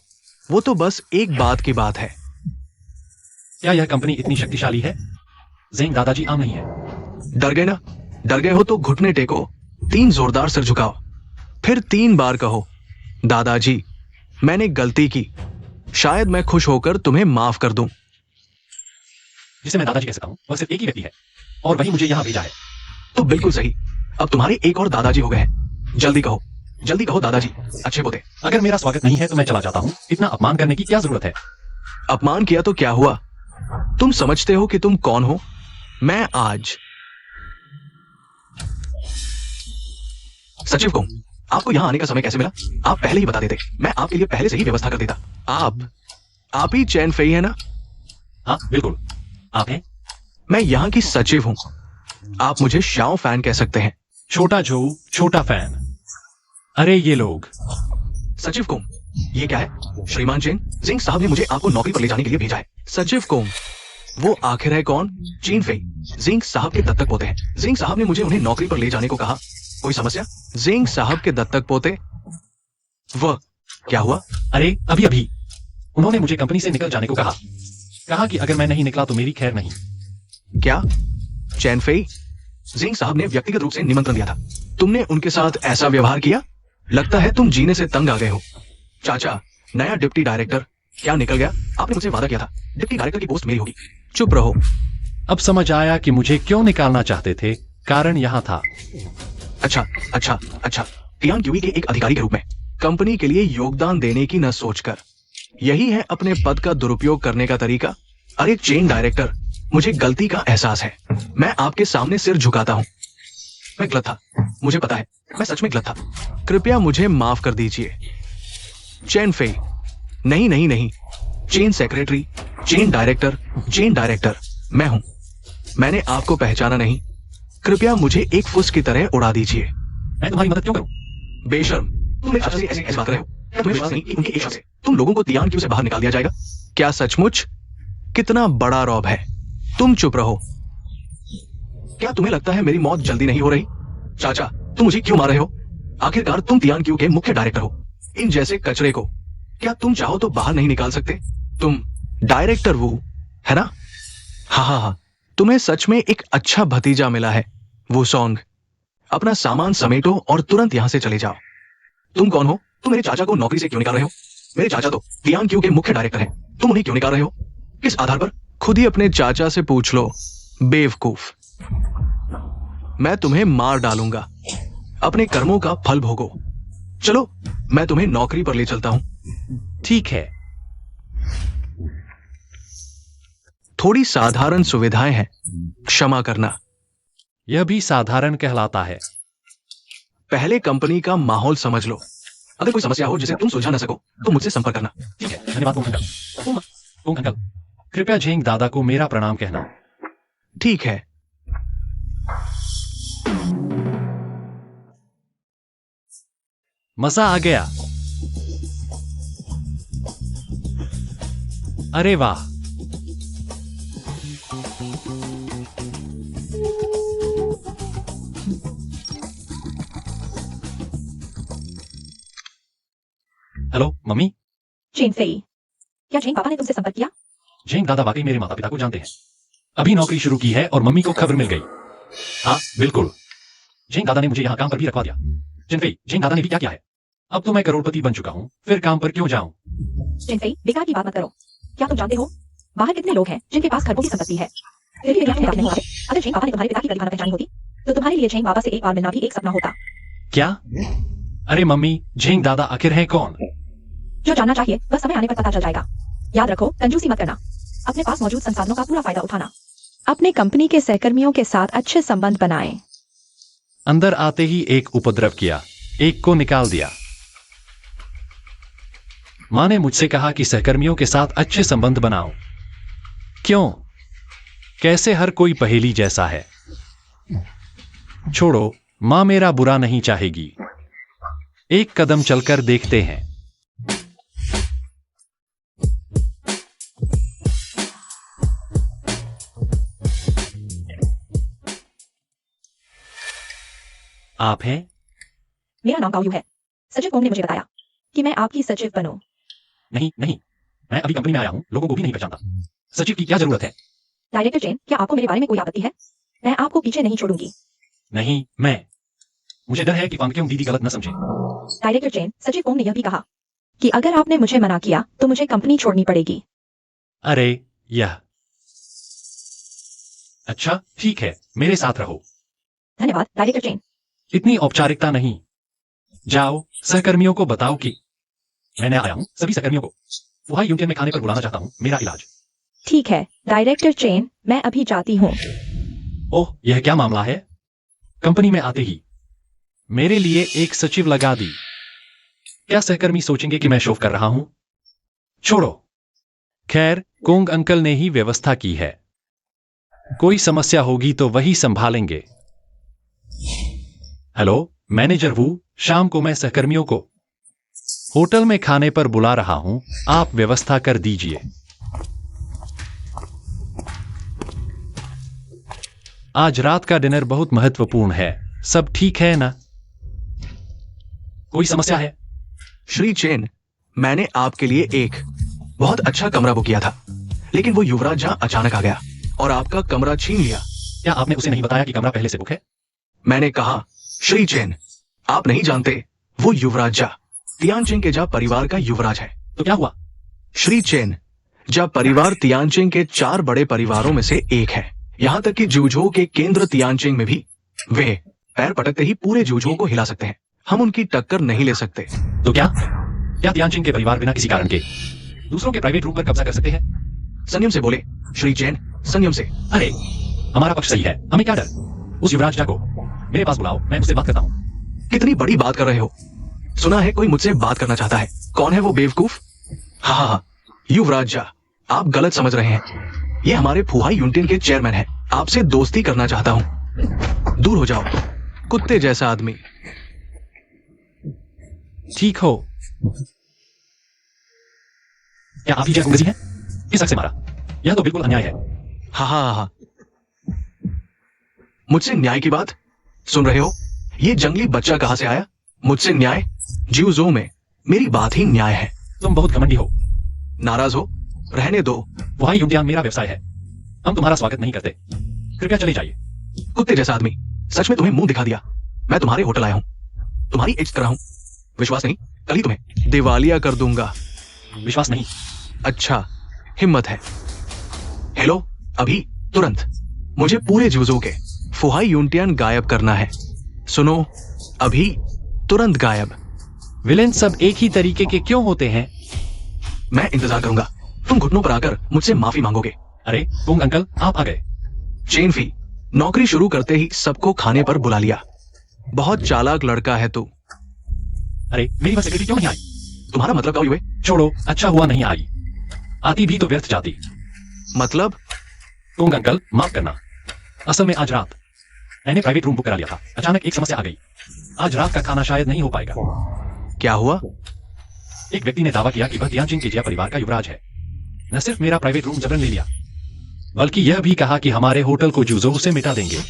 वो तो बस एक बात की बात है। क्या यह कंपनी इतनी शक्तिशाली है? ज़ेंग दादाजी आम नहीं है। डर गए ना? डर गए हो तो घुटने टेको, 3 जोरदार सिर झुकाओ, फिर 3 बार कहो, दादाजी मैंने गलती की, शायद मैं खुश होकर तुम्हें माफ कर दूं। जिसे मैं दादाजी कह सकता हूं वह सिर्फ एक ही व्यक्ति है, और वही मुझे यहां भेजा है। तो बिल्कुल सही, अब तुम्हारे एक और दादाजी हो गए हैं। जल्दी कहो दादाजी, अच्छे पोते। अगर मेरा स्वागत नहीं है तो मैं चला जाता हूं। इतना अपमान करने की क्या जरूरत है? अपमान किया तो क्या हुआ? तुम समझते हो कि तुम कौन हो? मैं आज सचिव को आपको यहां आने का समय कैसे मिला? आप पहले ही बता देते, मैं आपके लिए पहले से ही व्यवस्था कर देता। आप ही चैन फेई है ना? हाँ बिल्कुल, आप हैं। मैं यहाँ की सचिव हूँ, आप मुझे शाओ फैन कह सकते हैं। छोटा जो, छोटा फैन। अरे ये लोग। सचिव कोंग, ये क्या है? श्रीमान चेन, जिंग साहब ने मुझे आपको नौकरी पर ले जाने के लिए भेजा है। सचिव कोंग, वो आखिर है कौन? चीन फेई, जिंग साहब के दत्तक पोते हैं। जिंग साहब ने मुझे उन्हें नौकरी पर ले जाने को कहा। कोई समस्या? जिंग साहब के दत्तक पोते? वह क्या हुआ? अरे अभी उन्होंने मुझे कंपनी से निकल जाने को कहा कि अगर मैं नहीं निकला तो मेरी खैर नहीं। क्या? चैन फेई, जिंग साहब ने व्यक्तिगत रूप से निमंत्रण दिया था, तुमने उनके साथ ऐसा व्यवहार किया? लगता है तुम जीने से तंग आ गए हो। चाचा, नया डिप्टी डायरेक्टर क्या निकल गया? आपने मुझसे वादा किया था डिप्टी डायरेक्टर की पोस्ट मेरी होगी। चुप रहो। अब समझ आया कि मुझे क्यों निकालना चाहते थे, कारण यहां था। अच्छा, टियान क्यूई के एक अधिकारी के रूप में कंपनी के लिए योगदान देने की न सोचकर, यही है अपने पद का दुरुपयोग करने का तरीका? अरे चेन डायरेक्टर, मुझे गलती का एहसास है, मैं आपके सामने सिर झुकाता हूं। मैं गलत था, मुझे पता है, मैं सच में गलत था, कृपया मुझे माफ कर दीजिए। चेन फेई, नहीं, चेन सेक्रेटरी, चेन डायरेक्टर मैं हूं। मैंने आपको पहचाना नहीं, कृपया मुझे एक फुस की तरह उड़ा दीजिए। मैं तुम्हारी मदद क्यों करूं? बेशर्म, तुम मेरे चाचा से ऐसी बात रहे हो? क्या तुम्हें विश्वास नहीं कि उनके एक शब्द से तुम लोगों को टियान क्यू से बाहर निकाल दिया जाएगा? क्या सचमुच? कितना बड़ा रौब है। तुम चुप रहो। क्या तुम्हें लगता है मेरी मौत जल्दी नहीं हो रही? चाचा, तुम मुझे क्यों मार रहे हो? आखिरकार तुम टियान क्यू के मुख्य डायरेक्टर हो। इन जैसे कचरे को क्या तुम चाहो तो बाहर नहीं निकाल सकते? तुम डायरेक्टर वो है ना? हाँ, तुम्हें सच में एक अच्छा भतीजा मिला है, वो सॉन्ग। अपना सामान समेटो और तुरंत यहां से चले जाओ। तुम कौन हो? तुम मेरे चाचा को नौकरी से क्यों निकाल रहे हो? मेरे चाचा तो टियान क्यू के मुख्य डायरेक्टर हैं, तुम उन्हें क्यों निकाल रहे हो? किस आधार पर? खुद ही अपने चाचा से पूछ लो, बेवकूफ। मैं तुम्हें मार डालूंगा, अपने कर्मों का फल भोगो। चलो, मैं तुम्हें नौकरी पर ले चलता हूं। ठीक है। थोड़ी साधारण सुविधाएं हैं, क्षमा करना। यह भी साधारण कहलाता है। पहले कंपनी का माहौल समझ लो। अगर कोई समस्या हो जिसे तुम सुलझा न सको तो मुझसे संपर्क करना। ठीक है, धन्यवाद कोंग अंकल। कृपया झेंग दादा को मेरा प्रणाम कहना। ठीक है। मजा आ गया। अरे वाह, हेलो मम्मी। चेन फेई, क्या चेन पापा ने तुमसे संपर्क किया? झेंग दादा वाकई मेरे माता पिता को जानते हैं। अभी नौकरी शुरू की है और मम्मी को खबर मिल गई। हाँ बिल्कुल, झेंग दादा ने मुझे यहाँ काम पर भी रखवा दिया। चिनफेई, झेंग दादा ने भी क्या किया है? अब तो मैं करोड़पति बन चुका हूँ, फिर काम पर क्यों जाऊं? चेन फेई, बेकार की बात मत करो। क्या तुम जानते हो बाहर कितने लोग हैं जिनके पास खरबों की संपत्ति है? फिर भी तुम्हें नहीं होते। अगर झेंग पापा ने तुम्हारे पिता की गरिमा पहचानी होती तो तुम्हारे लिए झेंग पापा से एक बार मिलना भी एक सपना होता। क्या? अरे मम्मी, झेंग दादा आखिर है कौन? जो जानना चाहिए बस समय आने पर पता चल जाएगा। याद रखो, कंजूसी मत करना, अपने पास मौजूद संसाधनों का पूरा फायदा उठाना, अपने कंपनी के सहकर्मियों के साथ अच्छे संबंध बनाएं। अंदर आते ही एक उपद्रव किया, एक को निकाल दिया। मां ने मुझसे कहा कि सहकर्मियों के साथ अच्छे संबंध बनाओ। क्यों? कैसे हर कोई पहेली जैसा है? छोड़ो, मां मेरा बुरा नहीं चाहेगी। एक कदम चलकर देखते हैं। आप हैं? मेरा नाम काव्यू है। सचिव कोंग ने मुझे बताया कि मैं आपकी सचिव बनूं। नहीं नहीं, मैं अभी कंपनी में आया हूं, लोगों को भी नहीं पहचानता। सचिव की क्या जरूरत है? डायरेक्टर जैन, क्या आपको मेरे बारे में कोई आपत्ति है? मैं आपको पीछे नहीं छोड़ूंगी। नहीं, मुझे डर है कि पांगक्योंग दीदी गलत न समझे। डायरेक्टर जैन, सचिव कोंग ने यह भी कहा कि अगर आपने मुझे मना किया तो मुझे कंपनी छोड़नी पड़ेगी। अरे यह अच्छा ठीक है, मेरे साथ रहो। धन्यवाद डायरेक्टर जैन। इतनी औपचारिकता नहीं। जाओ, सहकर्मियों को बताओ कि मैं आया हूं, सभी सहकर्मियों को फुहाई यूनियन में खाने पर बुलाना चाहता हूं, मेरा इलाज। ठीक है डायरेक्टर चेन, मैं अभी जाती हूँ। ओह, यह क्या मामला है? कंपनी में आते ही मेरे लिए एक सचिव लगा दी। क्या सहकर्मी सोचेंगे कि मैं शोफ कर रहा हूं? छोड़ो। खैर, कोंग अंकल ने ही व्यवस्था की है। कोई समस्या होगी तो वही संभालेंगे। हेलो, मैनेजर वू, शाम को मैं सहकर्मियों को होटल में खाने पर बुला रहा हूं, आप व्यवस्था कर दीजिए। आज रात का डिनर बहुत महत्वपूर्ण है। सब ठीक है ना? कोई समस्या है? श्री चेन, मैंने आपके लिए एक बहुत अच्छा कमरा बुक किया था, लेकिन वो युवराज जहां अचानक आ गया और आपका कमरा छीन लिया। क्या आपने उसे नहीं बताया कि कमरा पहले से बुक है? मैंने कहा, श्री चेन, आप नहीं जानते, वो युवराज जा तियानचिंग के जा परिवार का युवराज है। तो क्या हुआ? श्री चेन, जा परिवार तियानचिंग के 4 बड़े परिवारों में से एक है। यहां तक कि जूझो के केंद्र तियानचिंग में भी वे पैर पटकते ही पूरे जूझो को हिला सकते हैं। हम उनकी टक्कर नहीं ले सकते। तो क्या तियानचिंग के परिवार बिना किसी कारण के दूसरों के प्राइवेट रूम पर कब्जा कर सकते हैं? संयम से बोले श्री चेन, संयम से। अरे, हमारा पक्ष सही है, हमें क्या डर? उस युवराज जा को मेरे पास बुलाओ, मैं उससे बात करता हूं। कितनी बड़ी बात कर रहे हो? सुना है कोई मुझसे बात करना चाहता है। कौन है वो बेवकूफ? हाँ, युवराज जा, आप गलत समझ रहे हैं। ये हमारे फुहाई यूनियन के चेयरमैन हैं। आपसे दोस्ती करना चाहता हूं। दूर हो जाओ, कुत्ते जैसा आदमी। ठीक हो? क्या आप ही जय कुंगजी हैं? किस हक से मारा? यह तो बिल्कुल अन्याय है। हाँ। मुझसे न्याय की बात सुन रहे हो? ये जंगली बच्चा कहां से आया? मुझसे न्याय? ज्यूजो में मेरी बात ही न्याय है। तुम बहुत घमंडी हो। नाराज हो? रहने दो। फुहाई यूनियन मेरा व्यवसाय है, हम तुम्हारा स्वागत नहीं करते। कृपया चले जाइए। कुत्ते जैसा आदमी, सच में तुम्हें मुंह दिखा दिया। मैं तुम्हारे होटल आया हूं, तुम्हारी इज्जत कर रहा हूं। विश्वास नहीं, कल ही तुम्हें दिवालिया कर दूंगा। विश्वास नहीं? अच्छा, हिम्मत है। हेलो, अभी तुरंत मुझे पूरे जूजो के फुहाई यूनियन गायब करना है। सुनो, अभी तुरंत गायब। विलेन सब एक ही तरीके के क्यों होते हैं? मैं इंतजार करूंगा, तुम घुटनों पर आकर मुझसे माफी मांगोगे। अरे कोंग अंकल, आप आ गए। चेन फी, नौकरी शुरू करते ही सबको खाने पर बुला लिया। बहुत चालाक लड़का है तू। अरे मेरी बस सेक्रेटरी क्यों नहीं आई? तुम्हारा मतलब क्या हुए? छोड़ो, अच्छा हुआ नहीं आई, आती भी तो व्यर्थ जाती। मतलब? कोंग अंकल, माफ करना, असल में आज रात मैंने प्राइवेट रूम बुक करा लिया था। अचानक एक समस्या आ गई, आज रात का खाना शायद नहीं हो पाएगा। क्या हुआ? एक व्यक्ति ने दावा किया कि वह तियानचिंग के जिया परिवार का युवराज है। न सिर्फ मेरा प्राइवेट रूम जबरन ले लिया, बल्कि यह भी कहा कि हमारे होटल को जूजो से मिटा देंगे।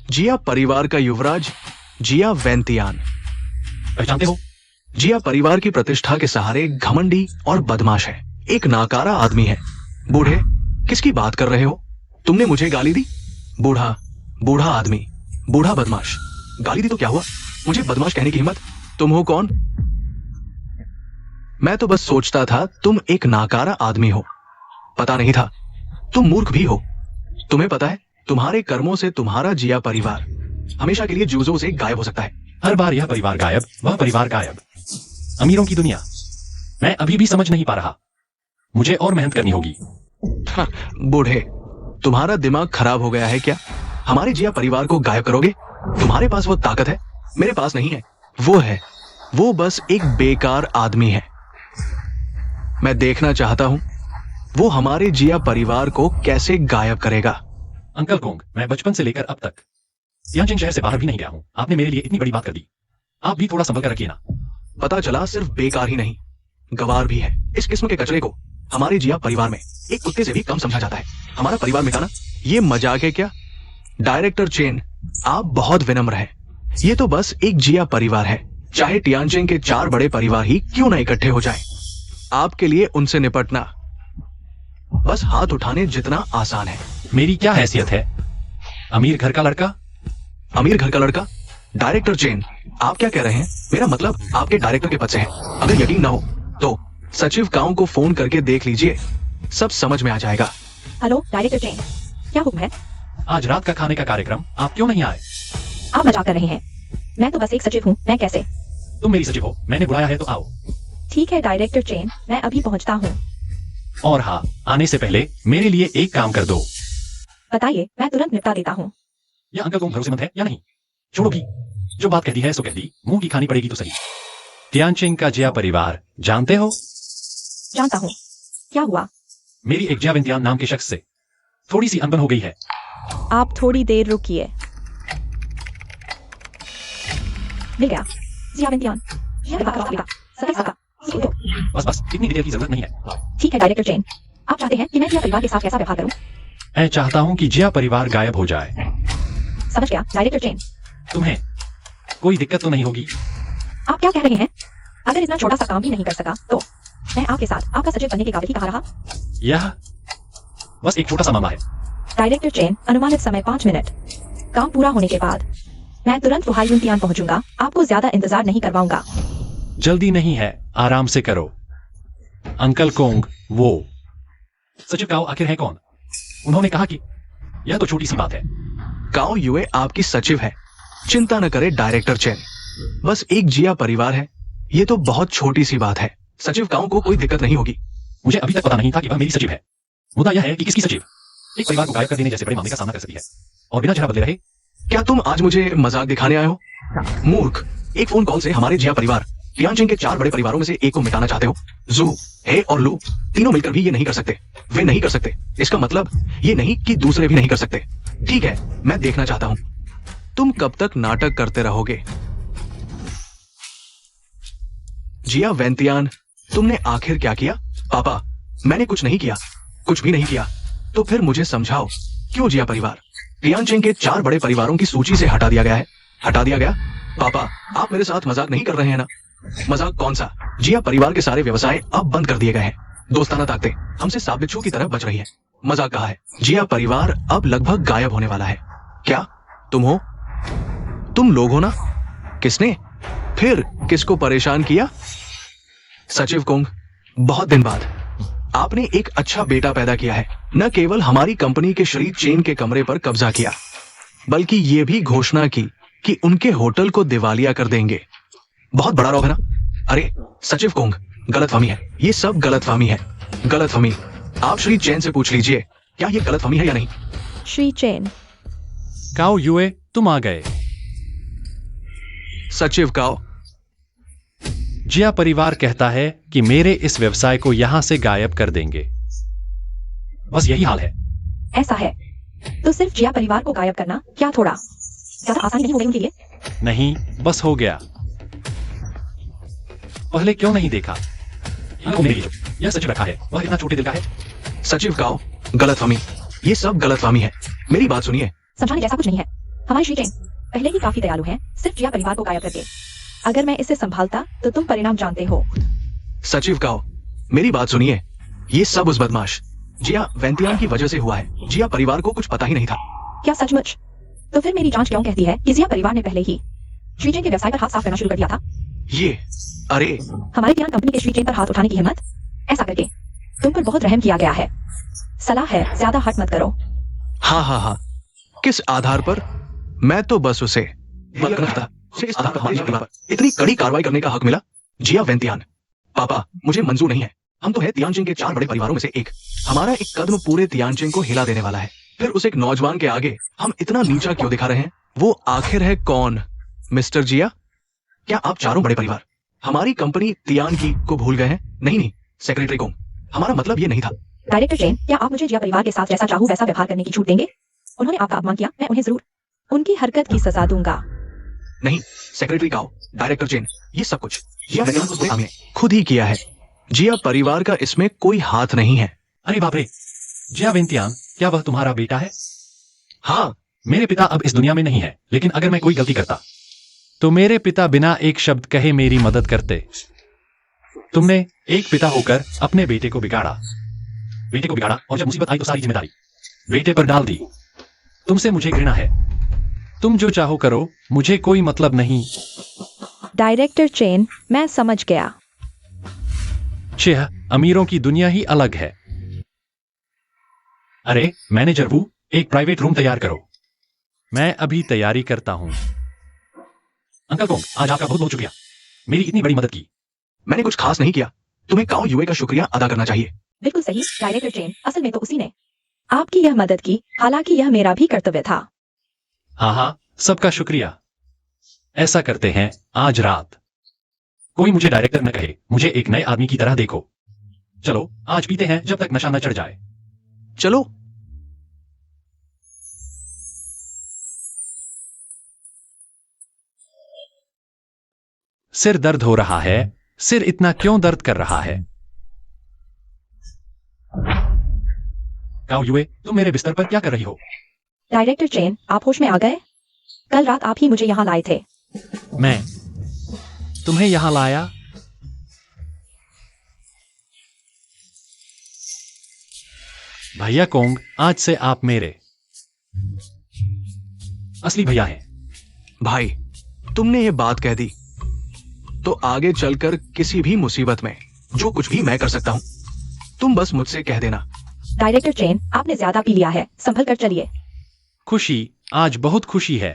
जिया परिवार का युवराज जिया वेंतियान, पहचानते हो? जिया परिवार की प्रतिष्ठा के सहारे घमंडी और बदमाश है। एक नाकारा आदमी है। बूढ़े, किसकी बात कर रहे हो? तुमने मुझे गाली दी? बूढ़ा आदमी, बूढ़ा बदमाश। गाली दी तो क्या हुआ? मुझे बदमाश कहने की हिम्मत? तुम हो कौन? मैं तो बस सोचता था तुम एक नाकारा आदमी हो। पता नहीं था तुम मूर्ख भी हो। तुम्हें पता है, तुम्हारे कर्मों से तुम्हारा जिया परिवार हमेशा के लिए जूजो से गायब हो सकता है। हर बार यह परिवार गायब, वह परिवार गायब। अमीरों की दुनिया। मैं अभी भी समझ नहीं पा रहा, मुझे और मेहनत करनी होगी। बूढ़े, तुम्हारा दिमाग खराब हो गया है क्या? हमारे जिया परिवार को गायब करोगे? तुम्हारे पास वो ताकत है, मेरे पास नहीं है। वो बस एक बेकार आदमी है। मैं देखना चाहता हूं वो हमारे जिया परिवार को कैसे गायब करेगा। अंकल कोंग, मैं बचपन से लेकर अब तक तियानजिन शहर से बाहर भी नहीं गया हूं। आपने मेरे लिए इतनी बड़ी बात कर दी, आप भी थोड़ा संभल कर रखिए ना। पता चला सिर्फ बेकार ही नहीं, गवार भी है। इस किस्म के कचरे को हमारे जिया परिवार में एक कुत्ते से भी कम समझा जाता है। हमारा परिवार मिटाना ये मजाक है क्या? डायरेक्टर चेन, आप बहुत विनम्र हैं। ये तो बस एक जिया परिवार है, चाहे टियानजिन के 4 बड़े परिवार ही क्यों ना इकट्ठे हो जाएं। आपके लिए उनसे निपटना बस हाथ उठाने जितना आसान है। मेरी क्या हैसियत है? अमीर घर का लड़का? अमीर घर का लड़का? डायरेक्टर चेन, आप क्या कह रहे हैं? मेरा मतलब आपके डायरेक्टर के पद से है। अगर यकीन ना हो तो सचिव काऊ को फोन करके देख लीजिए, सब समझ में आ जाएगा। हेलो डायरेक्टर चेन, क्या हुक्म है? आज रात का खाने का कार्यक्रम, आप क्यों नहीं आए? आप मजाक कर रहे हैं। मैं तो बस एक सचिव हूँ, मैं कैसे? तुम मेरी सचिव हो, मैंने बुलाया है तो आओ। ठीक है डायरेक्टर चेन, मैं अभी पहुँचता हूँ। और हाँ, आने से पहले मेरे लिए एक काम कर दो। बताइए, मैं तुरंत निपटा देता हूँ। यह अंकल को भरोसेमंद है या नहीं? छोड़ो भी, जो बात कहती है सो कह दी, मुंह की खानी पड़ेगी तो सही। तियानजिन का जिया परिवार जानते हो? जानता हूँ। क्या हुआ? मेरी एक जिया वेंतियान नाम के शख्स से थोड़ी सी अनबन हो गई है। आप थोड़ी देर रुकिए। मिल गया। जिया वेंतियान। बस इतनी डिटेल की जरूरत नहीं है। ठीक है डायरेक्टर चेन, आप चाहते हैं कि मैं जिया परिवार के साथ कैसा व्यवहार करूं? मैं चाहता हूं कि जिया परिवार गायब हो जाए। समझ गया डायरेक्टर चेन। तुम्हें कोई दिक्कत तो नहीं होगी? आप क्या कह रहे हैं? अगर इतना छोटा सा काम भी नहीं कर सका तो मैं आपके साथ आपका सचिव बनने के काबिल ही कहाँ रहा? यह बस एक छोटा सा मामला है। डायरेक्टर चेन, अनुमानित समय 5 मिनट। काम पूरा होने के बाद मैं तुरंत वुहायुनतियान पहुंचूंगा। आपको ज्यादा इंतजार नहीं करवाऊंगा। जल्दी नहीं है, आराम से करो। अंकल कोंग, वो सचिव काओ आखिर है कौन? उन्होंने कहा कि यह तो छोटी सी बात है। काओ युए आपकी सचिव है, चिंता न करे डायरेक्टर चेन। बस एक जिया परिवार है, ये तो बहुत छोटी सी बात है। सचिव काओ को कोई दिक्कत नहीं होगी। मुझे अभी तक पता नहीं था कि वह मेरी सचिव है। मुद्दा यह है कि किसकी सचिव एक परिवार को गायब कर देने जैसे बड़े मामले का सामना कर सकती है और बिना जरा बदले रहे। क्या तुम आज मुझे मजाक दिखाने आए हो? मूर्ख, एक फोन कॉल से हमारे जिया परिवार टियानजिन के 4 बड़े परिवारों में से एक को मिटाना चाहते हो? जू, हे और लू तीनों मिलकर भी ये नहीं कर सकते। वे नहीं कर सकते, इसका मतलब ये नहीं कि दूसरे भी नहीं कर सकते। ठीक है, मैं देखना चाहता हूं तुम कब तक नाटक करते रहोगे। जिया वेंतियान, तुमने आखिर क्या किया? पापा, मैंने कुछ नहीं किया, कुछ भी नहीं किया। तो फिर मुझे समझाओ, क्यों जिया परिवार टियानजिन के 4 बड़े परिवारों की सूची से हटा दिया गया है? हटा दिया गया? पापा, आप मेरे साथ मजाक नहीं कर रहे हैं ना? मजाक कौन सा? जिया परिवार के सारे व्यवसाय अब बंद कर दिए गए हैं। दोस्ताना ताकतें हमसे साबितछू की तरह बच रही है। मजाक कहा है। जिया परिवार अब लगभग गायब होने वाला है। क्या तुम हो? तुम लोग हो ना? किसने फिर किसको परेशान किया? सचिव कोंग, बहुत दिन बाद आपने एक अच्छा बेटा पैदा किया है। न केवल हमारी कंपनी के श्री चेन के कमरे पर कब्जा किया, बल्कि ये भी घोषणा की कि उनके होटल को दिवालिया कर देंगे। बहुत बड़ा रौब है ना? अरे सचिव कोंग, गलतफहमी है, ये सब गलतफहमी है। गलतफहमी। आप श्री चेन से पूछ लीजिए, क्या ये गलतफहमी है या नहीं? श्री चेन। काओ युए, तुम आ गए। सचिव काओ, जिया परिवार कहता है कि मेरे इस व्यवसाय को यहां से गायब कर देंगे। बस यही हाल है। ऐसा है तो सिर्फ जिया परिवार को गायब करना क्या थोड़ा ज्यादा आसानी नहीं हो गई उनके लिए? नहीं, बस हो गया। पहले क्यों नहीं देखा? यह सच रखा है, वह इतना छोटे दिल का है। सचिव काओ, गलतफहमी, ये सब गलतफहमी है। मेरी बात सुनिए। समझाने जैसा कुछ नहीं है। हमारी श्री चेन पहले ही काफी दयालु हैं, सिर्फ जिया परिवार को गायब करके। अगर मैं इसे संभालता तो तुम परिणाम जानते हो। सचिव काओ, मेरी बात सुनिए। ये सब उस बदमाश जिया वेंतियान की वजह से हुआ है। जिया परिवार को कुछ पता ही नहीं था। क्या सचमुच? तो फिर मेरी जांच क्यों कहती है कि जिया परिवार ने पहले ही श्री चेन के व्यवसाय पर हाथ साफ करना शुरू कर दिया था? ये अरे हमारे ध्यान कंपनी के श्री चेन पर हाथ उठाने की हिम्मत? ऐसा करके तुम पर बहुत रहम किया गया है। सलाह है, ज्यादा हट मत करो। हाँ, किस आधार पर? मैं तो बस उसे इस आधार पर हमारी परिवार पर इतनी कड़ी कार्रवाई करने का हक मिला। जिया वेंतियान, पापा मुझे मंजूर नहीं है। हम तो है तियानजिन के 4 बड़े परिवारों में से एक। हमारा एक कदम पूरे तियानजिन को हिला देने वाला है। फिर उस एक नौजवान के आगे हम इतना नीचा क्यों दिखा रहे हैं? वो आखिर है कौन? मिस्टर जिया? क्या आप चारों बड़े परिवार हमारी कंपनी तियान की को भूल गए हैं? नहीं, सेक्रेटरी को हमारा मतलब ये नहीं था। डायरेक्टर चेन, क्या आप मुझे जिया परिवार के साथ जैसा चाहूँ वैसा व्यवहार करने की छूट देंगे? उन्होंने आपका अपमान किया, मैं उन्हें जरूर उनकी हरकत की सजा दूंगा। नहीं, सेक्रेटरी काओ, डायरेक्टर चेन, ये सब कुछ जिया ने खुद ही किया है। जिया परिवार का इसमें कोई हाथ नहीं है। अरे बाप रे, जिया वेंतियान, क्या वह तुम्हारा बेटा है? हाँ, मेरे पिता अब इस दुनिया में नहीं है, लेकिन अगर मैं कोई गलती करता तो मेरे पिता बिना एक शब्द कहे मेरी मदद करते। तुमने एक पिता होकर अपने बेटे को बिगाड़ा और जब मुसीबत आई तो सारी जिम्मेदारी बेटे पर डाल दी। तुमसे मुझे घृणा है। तुम जो चाहो करो, मुझे कोई मतलब नहीं। डायरेक्टर चेन, मैं समझ गया। छह, अमीरों की दुनिया ही अलग है। अरे मैनेजर वू, एक प्राइवेट रूम तैयार करो। मैं अभी तैयारी करता हूं। अंकल कोंग, आज आपका बहुत बहुत शुक्रिया, मेरी इतनी बड़ी मदद की। मैंने कुछ खास नहीं किया, तुम्हें काओ युए का शुक्रिया अदा करना चाहिए। बिल्कुल सही डायरेक्टर चेन, असल में तो उसी ने आपकी यह मदद की, हालांकि यह मेरा भी कर्तव्य था। हाँ, सबका शुक्रिया। ऐसा करते हैं, आज रात कोई मुझे डायरेक्टर न कहे, मुझे एक नए आदमी की तरह देखो। चलो आज पीते हैं जब तक नशा न चढ़ जाए। चलो। सिर दर्द हो रहा है। सिर इतना क्यों दर्द कर रहा है? काओ युए, तुम मेरे बिस्तर पर क्या कर रही हो? डायरेक्टर चेन, आप होश में आ गए? कल रात आप ही मुझे यहाँ लाए थे। मैं तुम्हें यहां लाया? भैया कोंग, आज से आप मेरे असली भैया हैं। भाई, तुमने ये बात कह दी तो आगे चलकर किसी भी मुसीबत में जो कुछ भी मैं कर सकता हूं, तुम बस मुझसे कह देना। डायरेक्टर चेन, आपने ज्यादा पी लिया है, संभल कर चलिए। खुशी, आज बहुत खुशी है।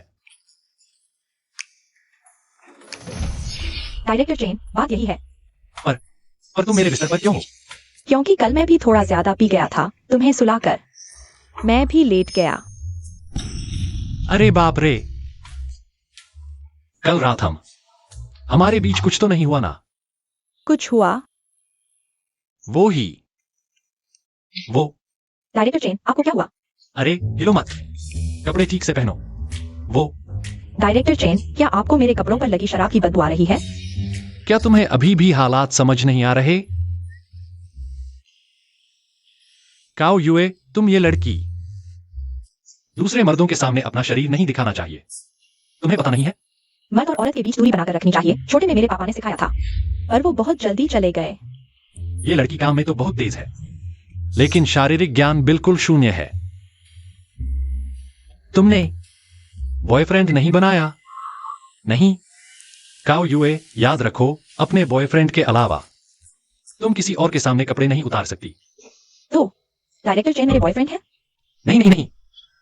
डायरेक्टर चेन, बात यही है। पर तुम मेरे बिस्तर पर क्यों हो? क्योंकि कल मैं भी थोड़ा ज्यादा पी गया था, तुम्हें सुलाकर मैं भी लेट गया। अरे बाप रे, कल रात हमारे बीच कुछ तो नहीं हुआ ना? कुछ हुआ? वो डायरेक्टर चेन, आपको क्या हुआ? अरे हिलो मत, कपड़े ठीक से पहनो। वो डायरेक्टर चेन, क्या आपको मेरे कपड़ों पर लगी शराब की बदबू आ रही है? क्या तुम्हें अभी भी हालात समझ नहीं आ रहे? काओ युए, तुम ये लड़की दूसरे मर्दों के सामने अपना शरीर नहीं दिखाना चाहिए। तुम्हें पता नहीं है? मर्द और औरत के बीच दूरी बनाकर रखनी चाहिए। छोटे में मेरे पापा ने सिखाया था, पर वो बहुत जल्दी चले गए। ये लड़की काम में तो बहुत तेज है, लेकिन शारीरिक ज्ञान बिल्कुल शून्य है। तुमने बॉयफ्रेंड नहीं बनाया? नहीं। काओ युए, याद रखो, अपने बॉयफ्रेंड के अलावा तुम किसी और के सामने कपड़े नहीं उतार सकती। तो डायरेक्टर चेन मेरे बॉयफ्रेंड है? नहीं,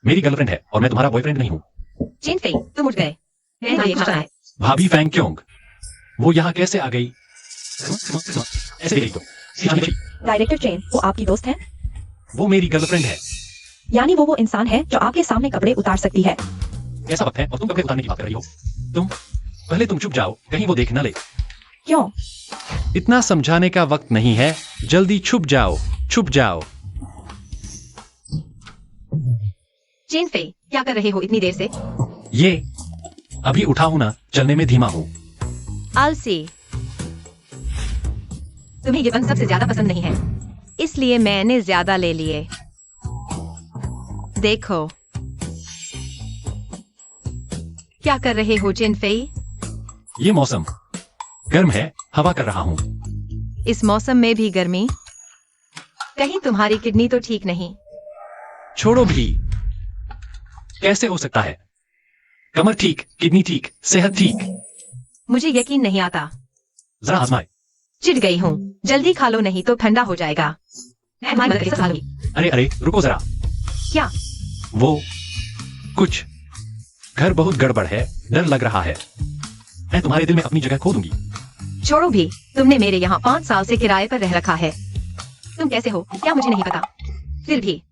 मेरी गर्लफ्रेंड है और मैं तुम्हारा बॉयफ्रेंड नहीं हूं। चेन फेई, तुम उठ गए। मैंने ये कहा है। भाभी फैंग क्योंग, वो यहाँ कैसे आ गई? ऐसे गई तो डायरेक्टर चेन, वो आपकी दोस्त है? वो मेरी गर्लफ्रेंड है। यानी वो इंसान है जो आपके सामने कपड़े उतार सकती है। कैसा वक्त है और तुम कपड़े उतारने की बात कर रही हो? तुम चुप जाओ, कहीं वो देख न ले। क्यों? इतना समझाने का वक्त नहीं है, जल्दी छुप जाओ। चेन फेई, क्या कर रहे हो इतनी देर से? ये अभी उठा हूं ना, चलने में धीमा हूं। आलसी। तुम्हें ये बन सबसे ज्यादा पसंद नहीं है, इसलिए मैंने ज्यादा ले लिए। देखो क्या कर रहे हो चेन फेई? ये मौसम गर्म है, हवा कर रहा हूं। इस मौसम में भी गर्मी? कहीं तुम्हारी किडनी तो ठीक नहीं? छोड़ो भी, कैसे हो सकता है? कमर ठीक, किडनी ठीक, सेहत ठीक। मुझे यकीन नहीं आता। जरा आजमाए। चिढ़ गई हूँ, जल्दी खा लो नहीं तो ठंडा हो जाएगा। मैं तुम्हारी मदद कैसे खा लूंगी? अरे रुको जरा। क्या? वो कुछ घर बहुत गड़बड़ है, डर लग रहा है। मैं तुम्हारे दिल में अपनी जगह खो दूंगी। छोड़ो भी, तुमने मेरे यहाँ 5 साल से किराए पर रह रखा है। तुम कैसे हो क्या मुझे नहीं पता? फिर भी